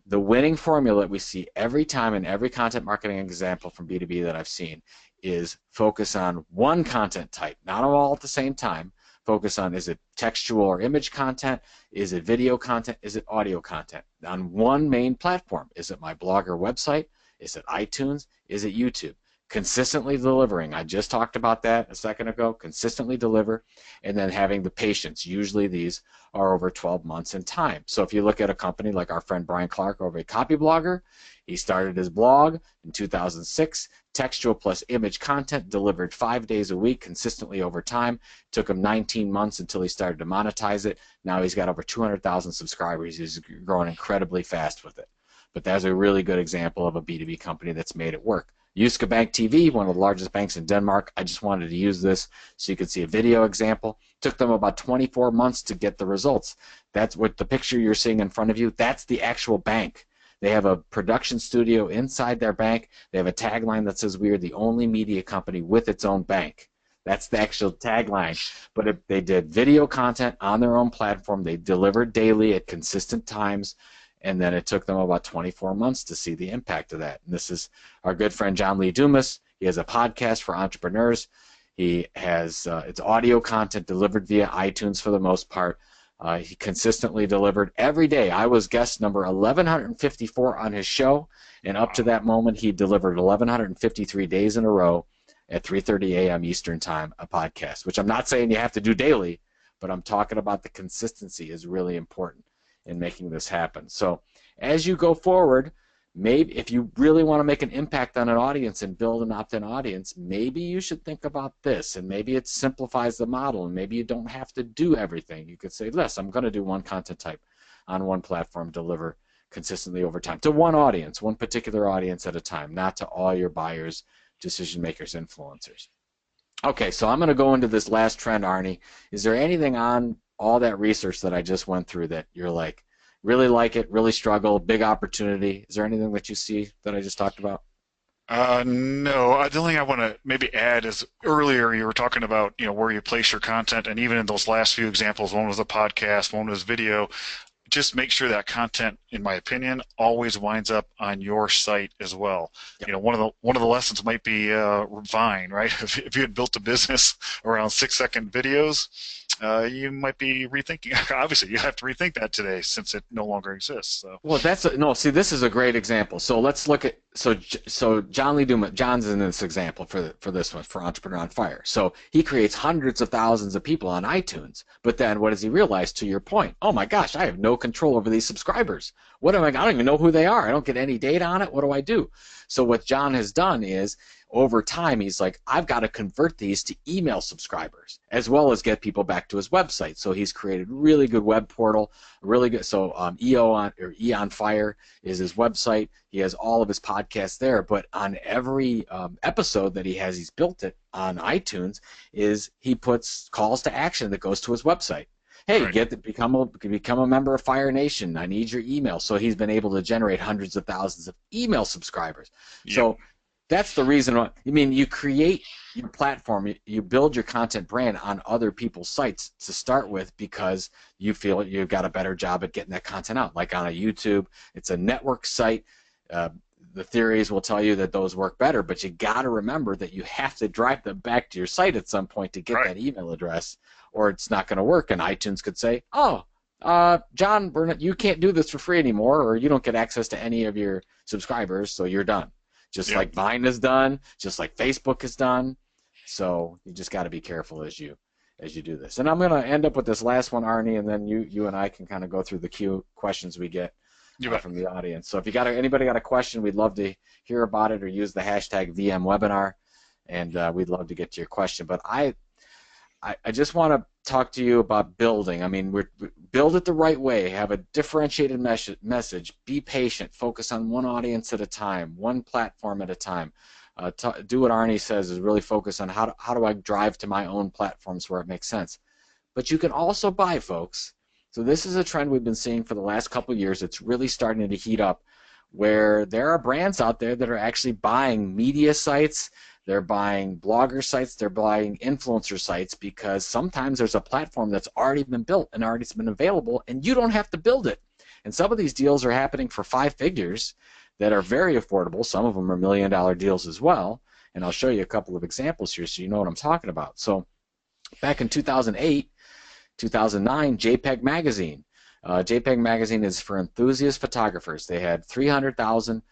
the winning formula that we see every time in every content marketing example from B2B that I've seen is focus on one content type, not all at the same time. Focus on, is it textual or image content? Is it video content? Is it audio content? On one main platform. Is it my blog or website? Is it iTunes? Is it YouTube? Consistently delivering. I just talked about that a second ago. Consistently deliver, and then having the patience. Usually these are over 12 months in time. So if you look at a company like our friend Brian Clark over at Copyblogger, he started his blog in 2006. Textual plus image content delivered 5 days a week consistently over time. Took him 19 months until he started to monetize it. Now he's got over 200,000 subscribers. He's growing incredibly fast with it. But that's a really good example of a B2B company that's made it work. Jyske Bank TV, one of the largest banks in Denmark. I just wanted to use this so you could see a video example. Took them about 24 months to get the results. That's what the picture you're seeing in front of you. That's the actual bank. They have a production studio inside their bank. They have a tagline that says, "We are the only media company with its own bank." That's the actual tagline. But if they did video content on their own platform, they delivered daily at consistent times, and then it took them about 24 months to see the impact of that. And this is our good friend John Lee Dumas. He has a podcast for entrepreneurs. He has it's audio content delivered via iTunes for the most part. He consistently delivered every day. I was guest number 1154 on his show, and up to that moment, he delivered 1153 days in a row at 3:30 a.m. Eastern Time, a podcast, which I'm not saying you have to do daily, but I'm talking about the consistency is really important in making this happen. So as you go forward, maybe if you really want to make an impact on an audience and build an opt-in audience, maybe you should think about this, and maybe it simplifies the model, and maybe you don't have to do everything. You could say, listen, I'm going to do one content type on one platform, deliver consistently over time to one audience, one particular audience at a time, not to all your buyers, decision makers, influencers. Okay, so I'm going to go into this last trend, Arnie. Is there anything on all that research that I just went through that you're like it, really struggle, big opportunity? Is there anything that you see that I just talked about? No, the only thing I want to maybe add is earlier you were talking about, where you place your content, and even in those last few examples, one was a podcast, one was video. Just make sure that content, in my opinion, always winds up on your site as well. Yep. One of the lessons might be Vine, right? If you had built a business around 6-second videos, you might be rethinking. Obviously, you have to rethink that today since it no longer exists. So. Well, no. See, this is a great example. So let's look at so John Lee Dumas. John's in this example for this one for Entrepreneur on Fire. So he creates hundreds of thousands of people on iTunes. But then what does he realize? To your point, oh my gosh, I have no control over these subscribers. What am I? I don't even know who they are. I don't get any data on it. What do I do? So what John has done is, over time, he's like, I've got to convert these to email subscribers as well as get people back to his website. So he's created a really good web portal, really good. So E on Fire is his website. He has all of his podcasts there. But on every episode that he's built it on iTunes, he puts calls to action that goes to his website. Hey, Right. become a member of Fire Nation. I need your email. So he's been able to generate hundreds of thousands of email subscribers. Yep. So that's the reason why. I mean, you create your platform, you build your content brand on other people's sites to start with because you feel you've got a better job at getting that content out. Like on a YouTube, it's a network site. The theories will tell you that those work better, but you got to remember that you have to drive them back to your site at some point to get that email address, or it's not going to work. And iTunes could say, oh, John, you can't do this for free anymore, or you don't get access to any of your subscribers, so you're done. Just like Vine is done, just like Facebook is done. So you just got to be careful as you do this. And I'm going to end up with this last one, Arnie, and then you and I can kind of go through the questions we get from the audience. So if anybody got a question, we'd love to hear about it, or use the hashtag VMWebinar, and we'd love to get to your question. But I just want to talk to you about building. I mean, build it the right way. Have a differentiated message. Be patient. Focus on one audience at a time, one platform at a time. Do what Arnie says, is really focus on how do I drive to my own platforms where it makes sense. But you can also buy, folks. So this is a trend we've been seeing for the last couple of years. It's really starting to heat up, where there are brands out there that are actually buying media sites. They're buying blogger sites, they're buying influencer sites, because sometimes there's a platform that's already been built and already been available, and you don't have to build it. And some of these deals are happening for 5 figures that are very affordable. Some of them are $1 million deals as well. And I'll show you a couple of examples here so you know what I'm talking about. So back in 2008, 2009, JPG Magazine. JPG Magazine is for enthusiast photographers. They had 300,000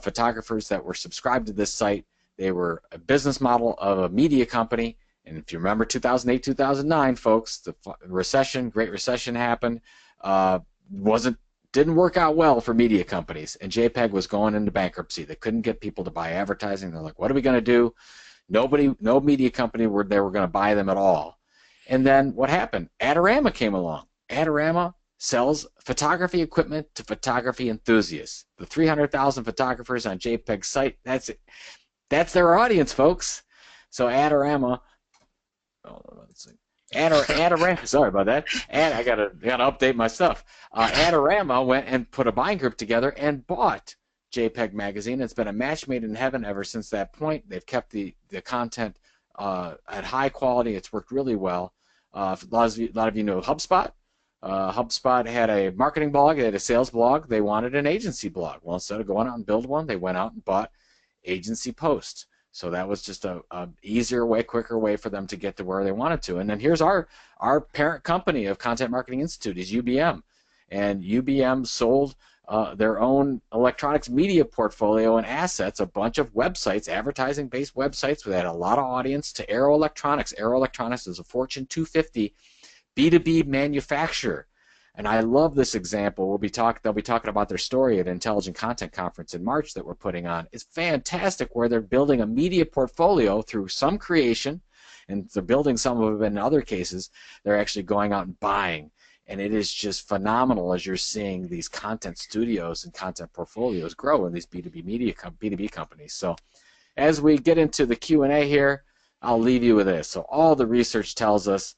photographers that were subscribed to this site. They were a business model of a media company, and if you remember 2008, 2009, folks, the Great Recession happened. Didn't work out well for media companies, and JPEG was going into bankruptcy. They couldn't get people to buy advertising. They're like, what are we going to do? No media company were going to buy them at all. And then what happened? Adorama came along. Adorama sells photography equipment to photography enthusiasts. The 300,000 photographers on JPEG's site, that's it. That's their audience, folks. So Adorama, Adorama, sorry about that. I gotta update my stuff. Adorama went and put a buying group together and bought JPG Magazine. It's been a match made in heaven ever since that point. They've kept the content at high quality. It's worked really well. A lot of you know HubSpot. HubSpot had a marketing blog. They had a sales blog. They wanted an agency blog. Well, instead of going out and build one, they went out and bought Agency Post. So that was just a easier way, quicker way for them to get to where they wanted to. And then here's our parent company of Content Marketing Institute is UBM. And UBM sold their own electronics media portfolio and assets, a bunch of websites, advertising-based websites that had a lot of audience, to Arrow Electronics. Arrow Electronics is a Fortune 250 B2B manufacturer. And I love this example. They'll be talking about their story at Intelligent Content Conference in March that we're putting on. It's fantastic, where they're building a media portfolio through some creation, and they're building some of it in other cases. They're actually going out and buying. And it is just phenomenal as you're seeing these content studios and content portfolios grow in these B2B companies. So as we get into the Q&A here, I'll leave you with this. So all the research tells us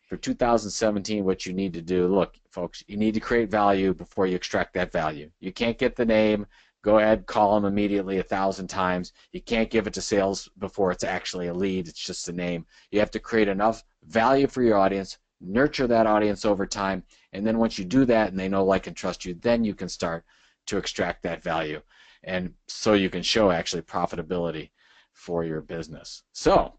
for 2017 what you need to do. Look, folks, you need to create value before you extract that value. You can't get the name. Go ahead, call them immediately 1,000 times. You can't give it to sales before it's actually a lead. It's just a name. You have to create enough value for your audience, nurture that audience over time, and then once you do that and they know, like, and trust you, then you can start to extract that value. And so you can show actually profitability for your business. So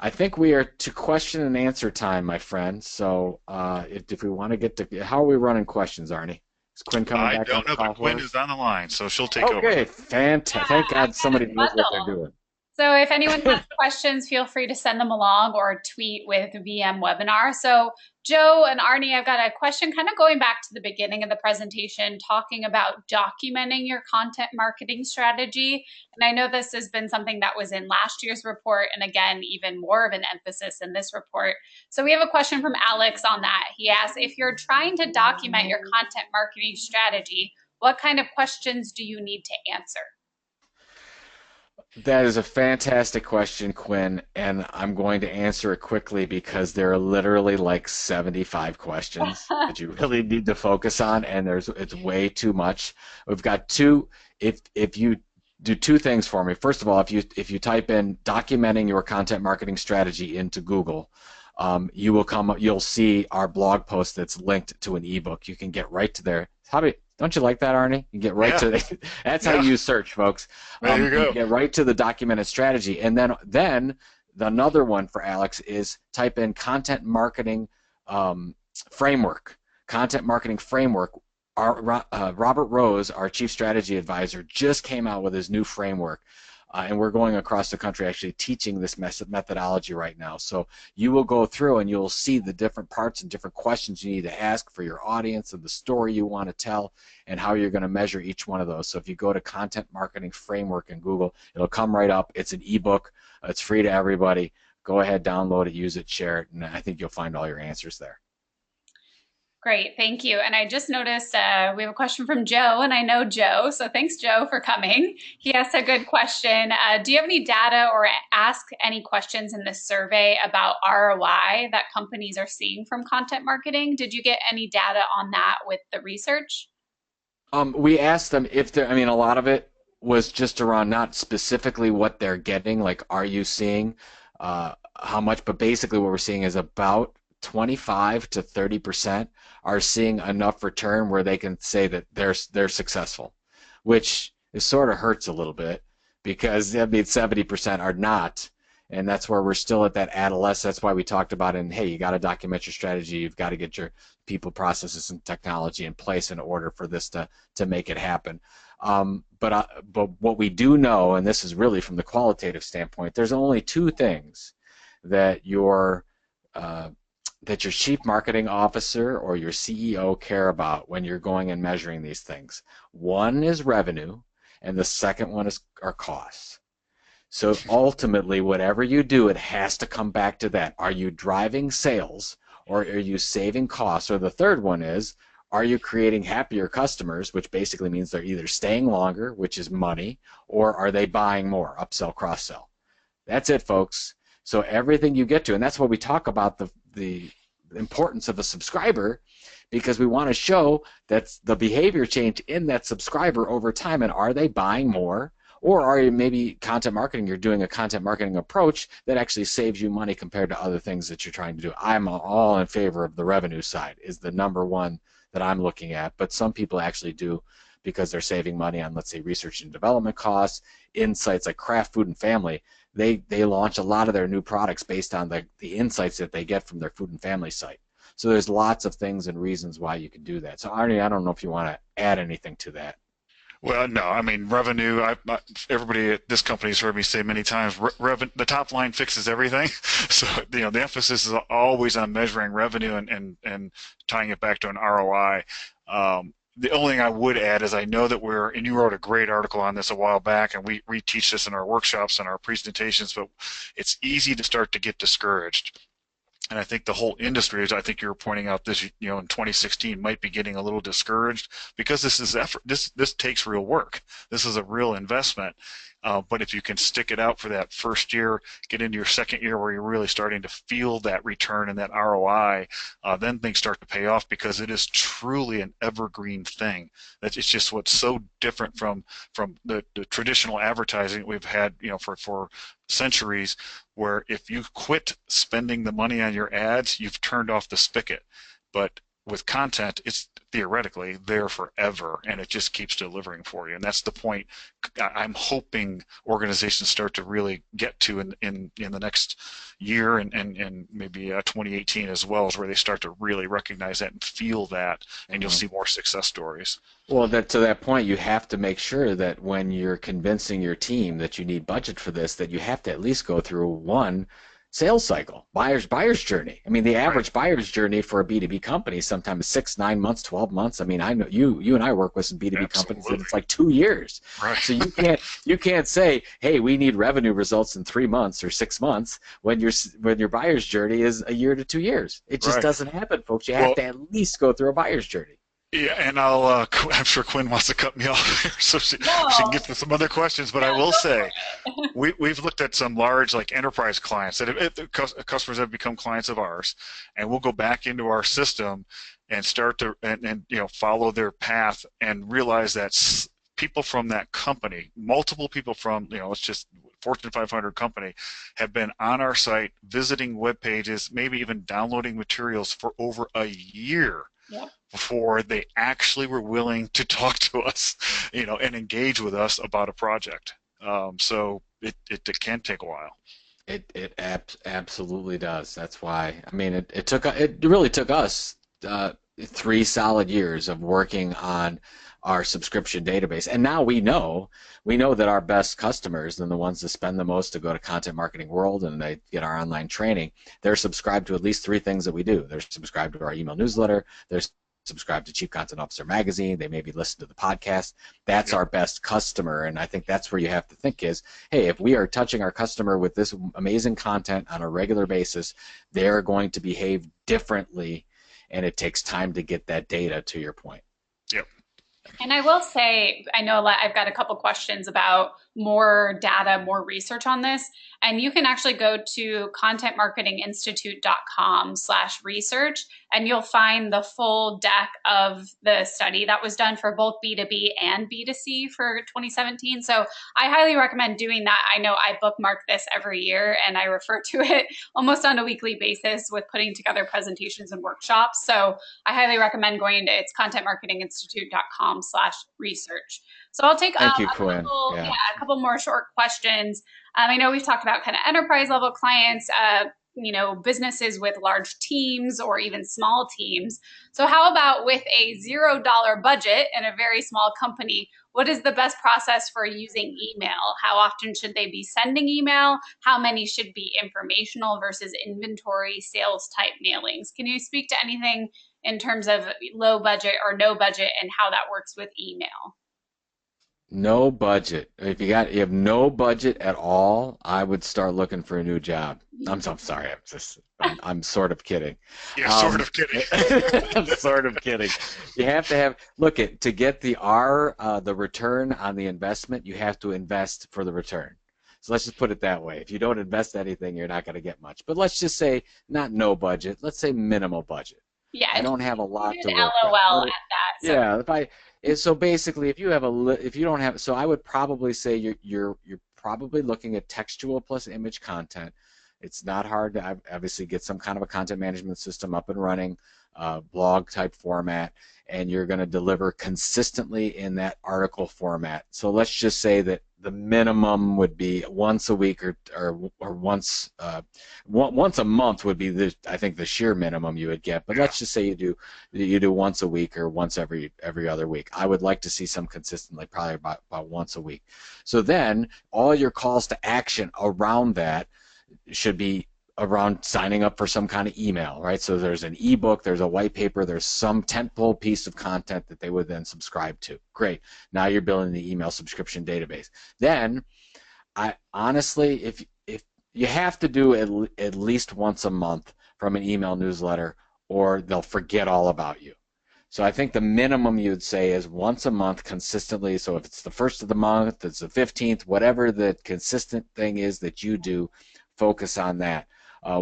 I think we are to question and answer time, my friend. So if we want to get to, how are we running questions, Arnie? Is Quinn coming back? I don't know, but Quinn is on the line, so she'll take over. Okay, fantastic. Thank God somebody knows what they're doing. So if anyone has questions, feel free to send them along or tweet with VM Webinar. So Joe and Arnie, I've got a question kind of going back to the beginning of the presentation, talking about documenting your content marketing strategy. And I know this has been something that was in last year's report, and again, even more of an emphasis in this report. So we have a question from Alex on that. He asks, if you're trying to document your content marketing strategy, what kind of questions do you need to answer? That is a fantastic question, Quinn, and I'm going to answer it quickly because there are literally like 75 questions that you really need to focus on, and it's way too much. We've got two. If you do two things for me. First of all, if you type in documenting your content marketing strategy into Google, you'll see our blog post that's linked to an ebook. You can get right to there. Don't you like that, Arnie? You get right to the, that's how you search, folks. There you go. You get right to the documented strategy, and then the another one for Alex is type in content marketing framework. Content marketing framework. Robert Rose, our chief strategy advisor, just came out with his new framework. And we're going across the country actually teaching this methodology right now. So you will go through and you'll see the different parts and different questions you need to ask for your audience and the story you want to tell and how you're going to measure each one of those. So if you go to Content Marketing Framework in Google, it'll come right up. It's an ebook. It's free to everybody. Go ahead, download it, use it, share it, and I think you'll find all your answers there. Great, thank you. And I just noticed we have a question from Joe, and I know Joe, so thanks, Joe, for coming. He asked a good question. Do you have any data or ask any questions in this survey about ROI that companies are seeing from content marketing? Did you get any data on that with the research? We asked them if they're, I mean, a lot of it was just around not specifically what they're getting, like are you seeing how much, but basically what we're seeing is about 25 to 30% are seeing enough return where they can say that they're successful, which sort of hurts a little bit because I mean 70% are not, and that's where we're still at that adolescence. That's why we talked about in, hey, you got to document your strategy, you've got to get your people, processes, and technology in place in order for this to make it happen. But what we do know, and this is really from the qualitative standpoint, there's only two things that your chief marketing officer or your CEO care about when you're going and measuring these things. One is revenue, and the second one are costs. So ultimately, whatever you do, it has to come back to that. Are you driving sales, or are you saving costs? Or the third one is, are you creating happier customers, which basically means they're either staying longer, which is money, or are they buying more, upsell, cross-sell? That's it, folks. So everything you get to, and that's why we talk about the importance of a subscriber, because we want to show that's the behavior change in that subscriber over time, and are they buying more, or are you maybe content marketing, you're doing a content marketing approach that actually saves you money compared to other things that you're trying to do. I'm all in favor of the revenue side is the number one that I'm looking at, but some people actually do because they're saving money on, let's say, research and development costs, insights like Kraft Food and Family. They launch a lot of their new products based on the insights that they get from their food and family site. So there's lots of things and reasons why you can do that. So Arnie, I don't know if you want to add anything to that. Well, no, I mean, revenue, everybody at this company has heard me say many times, the top line fixes everything. So, the emphasis is always on measuring revenue and tying it back to an ROI. The only thing I would add is I know that and you wrote a great article on this a while back, and we teach this in our workshops and our presentations, but it's easy to start to get discouraged. And I think the whole industry, as I think you're pointing out, this, in 2016 might be getting a little discouraged because this is effort. This takes real work. This is a real investment. But if you can stick it out for that first year, get into your second year where you're really starting to feel that return and that ROI, then things start to pay off because it is truly an evergreen thing. It's just what's so different from the traditional advertising we've had, for centuries, where if you quit spending the money on your ads, you've turned off the spigot. But with content, it's theoretically there forever, and it just keeps delivering for you. And that's the point I'm hoping organizations start to really get to in the next year and maybe 2018 as well, is where they start to really recognize that and feel that, and you'll see more success stories. Well, to that point, you have to make sure that when you're convincing your team that you need budget for this, that you have to at least go through one sales cycle, buyer's journey. I mean, the average buyer's journey for a B2B company is sometimes 6, 9 months, 12 months. I mean, I know you and I work with some B2B companies that it's like 2 years. Right. So you can't say, hey, we need revenue results in 3 months or 6 months when your buyer's journey is a year to 2 years. It just doesn't happen, folks. You have to at least go through a buyer's journey. Yeah, and I'm sure Quinn wants to cut me off here, so she can get to some other questions. But I will say, we've looked at some large, like, enterprise clients that customers have become clients of ours, and we'll go back into our system and start to and follow their path and realize that people from that company, multiple people from let's just Fortune 500 company, have been on our site, visiting web pages, maybe even downloading materials for over a year. Yep. Before they actually were willing to talk to us, and engage with us about a project. So it can take a while. It absolutely does. That's why. I mean, it really took us 3 solid years of working on our subscription database, and now we know that our best customers and the ones that spend the most to go to Content Marketing World and they get our online training, they're subscribed to at least 3 things that we do. They're subscribed to our email newsletter. They're subscribed to Chief Content Officer Magazine. They maybe listen to the podcast. That's our best customer, and I think that's where you have to think is, hey, if we are touching our customer with this amazing content on a regular basis, they're going to behave differently, and it takes time to get that data, to your point. Yep. And I will say, I know I've got a couple questions about more data, more research on this, and you can actually go to contentmarketinginstitute.com/research, and you'll find the full deck of the study that was done for both B2B and B2C for 2017. So I highly recommend doing that. I know I bookmark this every year, and I refer to it almost on a weekly basis with putting together presentations and workshops. So I highly recommend going to contentmarketinginstitute.com/research. So I'll take Thank you, Quinn. a couple more short questions. I know we've talked about kind of enterprise level clients, businesses with large teams or even small teams. So how about with a $0 budget in a very small company? What is the best process for using email? How often should they be sending email? How many should be informational versus inventory sales type mailings? Can you speak to anything in terms of low budget or no budget and how that works with email? No budget. If you have no budget at all, I would start looking for a new job. I'm sorry. I'm sort of kidding. Yeah, sort of kidding. I'm sort of kidding. You have to have to get the return on the investment. You have to invest for the return. So let's just put it that way. If you don't invest anything, you're not going to get much. But let's just say not no budget. Let's say minimal budget. Yeah, I don't have a lot to work LOL with. at that. So. Yeah, so basically, if you don't have, so I would probably say you're probably looking at textual plus image content. It's not hard to obviously get some kind of a content management system up and running, blog type format, and you're going to deliver consistently in that article format. So let's just say that the minimum would be once a week or once a month would be I think the sheer minimum you would get. But let's just say you do once a week or once every other week. I would like to see some consistently, probably about once a week. So then all your calls to action around that should be around signing up for some kind of email, right? So there's an ebook, there's a white paper, there's some tentpole piece of content that they would then subscribe to. Great. Now you're building the email subscription database. Then, I honestly, if you have to do at least once a month from an email newsletter, or they'll forget all about you. So I think the minimum you'd say is once a month consistently. So if it's the first of the month, it's the 15th, whatever the consistent thing is that you do, focus on that.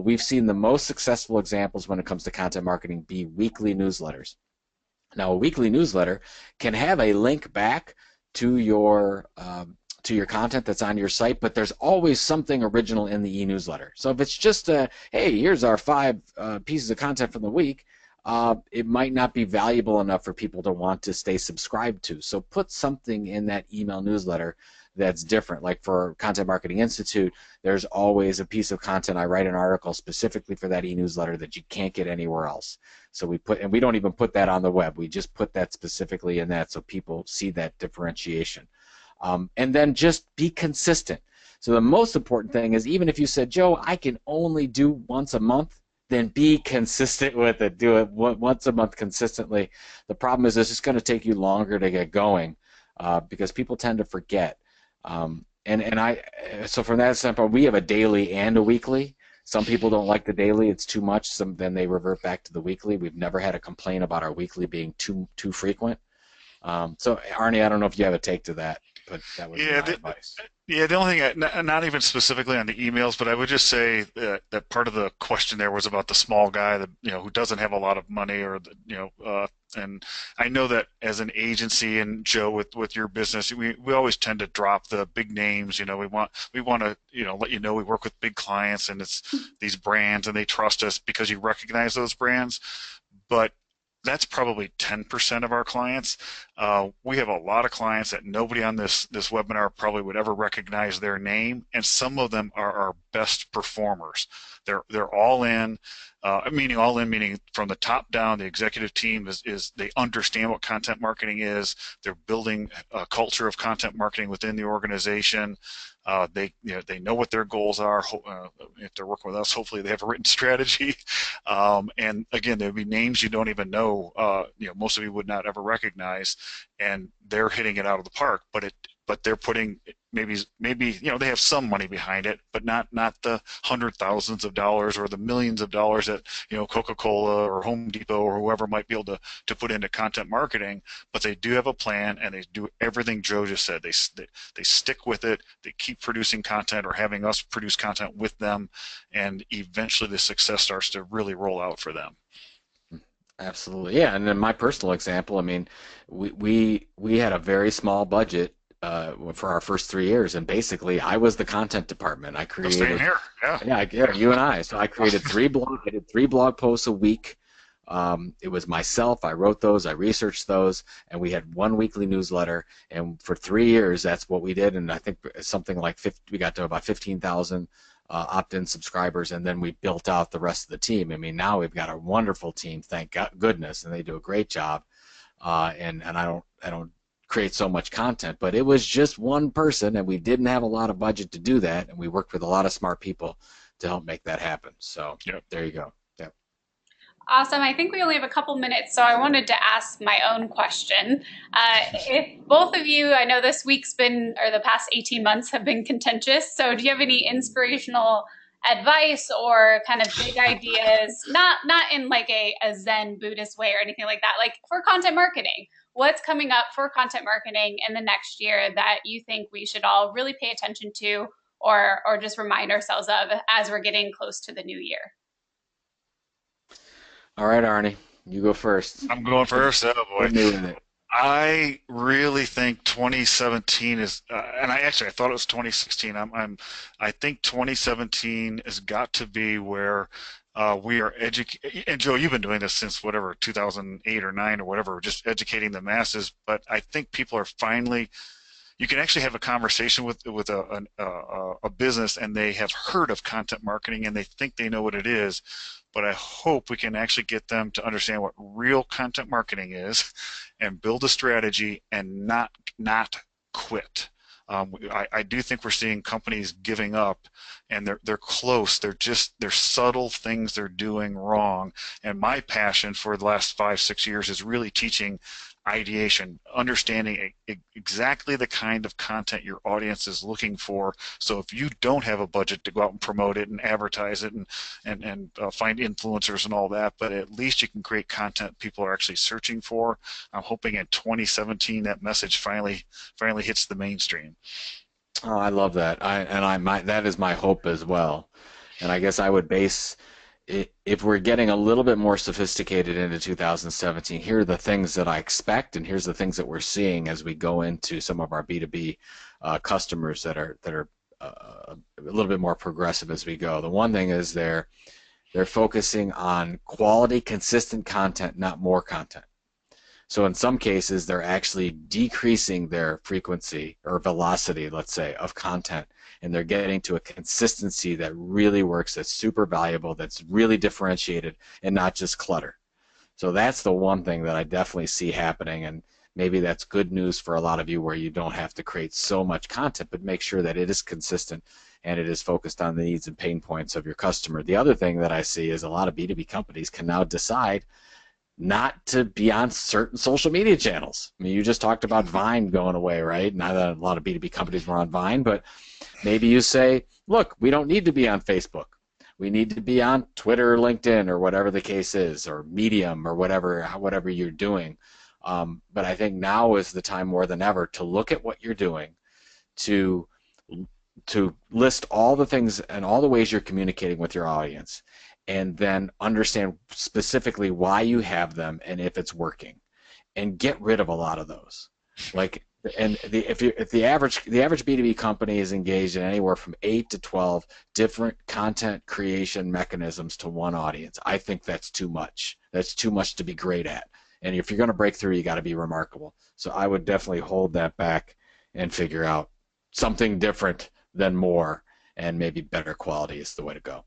We've seen the most successful examples when it comes to content marketing be weekly newsletters. Now, a weekly newsletter can have a link back to your content that's on your site, but there's always something original in the e-newsletter. So if it's just hey, here's our 5 pieces of content from the week, it might not be valuable enough for people to want to stay subscribed to. So put something in that email newsletter that's different. Like for Content Marketing Institute, there's always a piece of content. I write an article specifically for that e-newsletter that you can't get anywhere else. So we put, and we don't even put that on the web. We just put that specifically in that so people see that differentiation. And then just be consistent. So the most important thing is, even if you said, Joe, I can only do once a month, then be consistent with it. Do it once a month consistently. The problem is, it's going to take you longer to get going because people tend to forget. So from that standpoint, we have a daily and a weekly. Some people don't like the daily; it's too much. Then they revert back to the weekly. We've never had a complaint about our weekly being too frequent. So Arnie, I don't know if you have a take to that, but that would be my advice. Yeah, the only thing, not even specifically on the emails, but I would just say that part of the question there was about the small guy that, who doesn't have a lot of money, or and I know that as an agency, and Joe, with your business, we always tend to drop the big names. We want to let you know we work with big clients, and it's these brands, and they trust us because you recognize those brands. But that's probably 10% of our clients. We have a lot of clients that nobody on this webinar probably would ever recognize their name, and some of them are our best performers. They're all in, meaning from the top down. The executive team is they understand what content marketing is. They're building a culture of content marketing within the organization. They know what their goals are. If they're working with us, hopefully they have a written strategy. And again, there'd be names you don't even know. Most of you would not ever recognize, and they're hitting it out of the park. But they're putting maybe they have some money behind it, but not the hundred thousands of dollars or the millions of dollars that Coca-Cola or Home Depot or whoever might be able to put into content marketing. But they do have a plan, and they do everything Joe just said. They stick with it. They keep producing content, or having us produce content with them, and eventually the success starts to really roll out for them. Absolutely, yeah. And in my personal example, I mean, we had a very small budget for our first 3 years, and basically I was the content department. I created, same here. Yeah, you and I. So I created I did 3 blog posts a week. It was myself. I wrote those, I researched those, and we had 1 weekly newsletter. And for 3 years, that's what we did. And I think something like we got to about 15,000 opt-in subscribers, and then we built out the rest of the team. I mean, now we've got a wonderful team, thank goodness, and they do a great job. And I don't create so much content, but it was just one person, and we didn't have a lot of budget to do that, and we worked with a lot of smart people to help make that happen. So There you go. Yep. Awesome. I think we only have a couple minutes, so I wanted to ask my own question. If both of you, I know this week's been, or the past 18 months have been contentious, so do you have any inspirational advice or kind of big ideas, not in like a Zen Buddhist way or anything like that, like for content marketing? What's coming up for content marketing in the next year that you think we should all really pay attention to, or just remind ourselves of as we're getting close to the new year? All right, Arnie, you go first. I'm going first. Oh boy. New in it. I really think 2017 is, and I thought it was 2016. I think 2017 has got to be where we are educating. And Joe, you've been doing this since whatever 2008 or 9 or whatever, just educating the masses. But I think people are finally. You can actually have a conversation with a business, and they have heard of content marketing, and they think they know what it is. But I hope we can actually get them to understand what real content marketing is, and build a strategy, and not quit. I do think we're seeing companies giving up, and they're close. They're subtle things they're doing wrong. And my passion for the last 5-6 years is really teaching ideation, understanding exactly the kind of content your audience is looking for. So if you don't have a budget to go out and promote it and advertise it and find influencers and all that, but at least you can create content people are actually searching for. I'm hoping in 2017 that message finally hits the mainstream. Oh, I love that. That is my hope as well. And I guess I would base it, if we're getting a little bit more sophisticated into 2017, here are the things that I expect, and here's the things that we're seeing as we go into some of our B2B customers that are a little bit more progressive as we go. The one thing is they're focusing on quality, consistent content, not more content. So in some cases, they're actually decreasing their frequency or velocity, let's say, of content, and they're getting to a consistency that really works, that's super valuable, that's really differentiated, and not just clutter. So that's the one thing that I definitely see happening, and maybe that's good news for a lot of you where you don't have to create so much content, but make sure that it is consistent and it is focused on the needs and pain points of your customer. The other thing that I see is a lot of B2B companies can now decide not to be on certain social media channels. I mean, you just talked about Vine going away, right? Not that a lot of B2B companies were on Vine, but maybe you say, look, we don't need to be on Facebook. We need to be on Twitter or LinkedIn or whatever the case is, or Medium or whatever you're doing. But I think now is the time more than ever to look at what you're doing, to list all the things and all the ways you're communicating with your audience, and then understand specifically why you have them and if it's working, and get rid of a lot of those. Like, and if the average B2B company is engaged in anywhere from 8 to 12 different content creation mechanisms to one audience, I think that's too much. That's too much to be great at. And if you're going to break through, you got to be remarkable. So I would definitely hold that back and figure out something different than more, and maybe better quality is the way to go.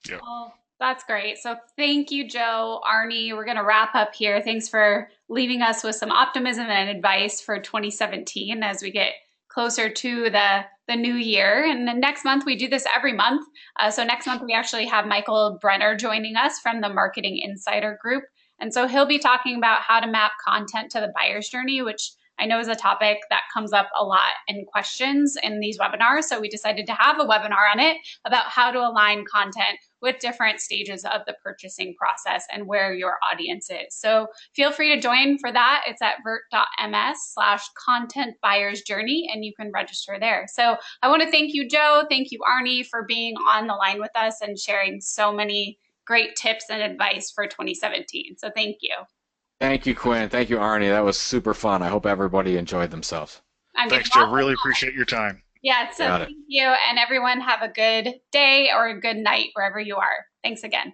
Yeah. Oh, that's great. So thank you, Joe. Arnie, we're going to wrap up here. Thanks for leaving us with some optimism and advice for 2017 as we get closer to the new year. And then next month, we do this every month. So next month, we actually have Michael Brenner joining us from the Marketing Insider Group. And so he'll be talking about how to map content to the buyer's journey, which I know is a topic that comes up a lot in questions in these webinars. So we decided to have a webinar on it about how to align content with different stages of the purchasing process and where your audience is. So feel free to join for that. It's at vert.ms/content buyer's journey, and you can register there. So I want to thank you, Joe. Thank you, Arnie, for being on the line with us and sharing so many great tips and advice for 2017. So thank you. Thank you, Quinn. Thank you, Arnie. That was super fun. I hope everybody enjoyed themselves. Thanks, Joe. Really appreciate your time. Yeah, so thank you. And everyone have a good day or a good night wherever you are. Thanks again.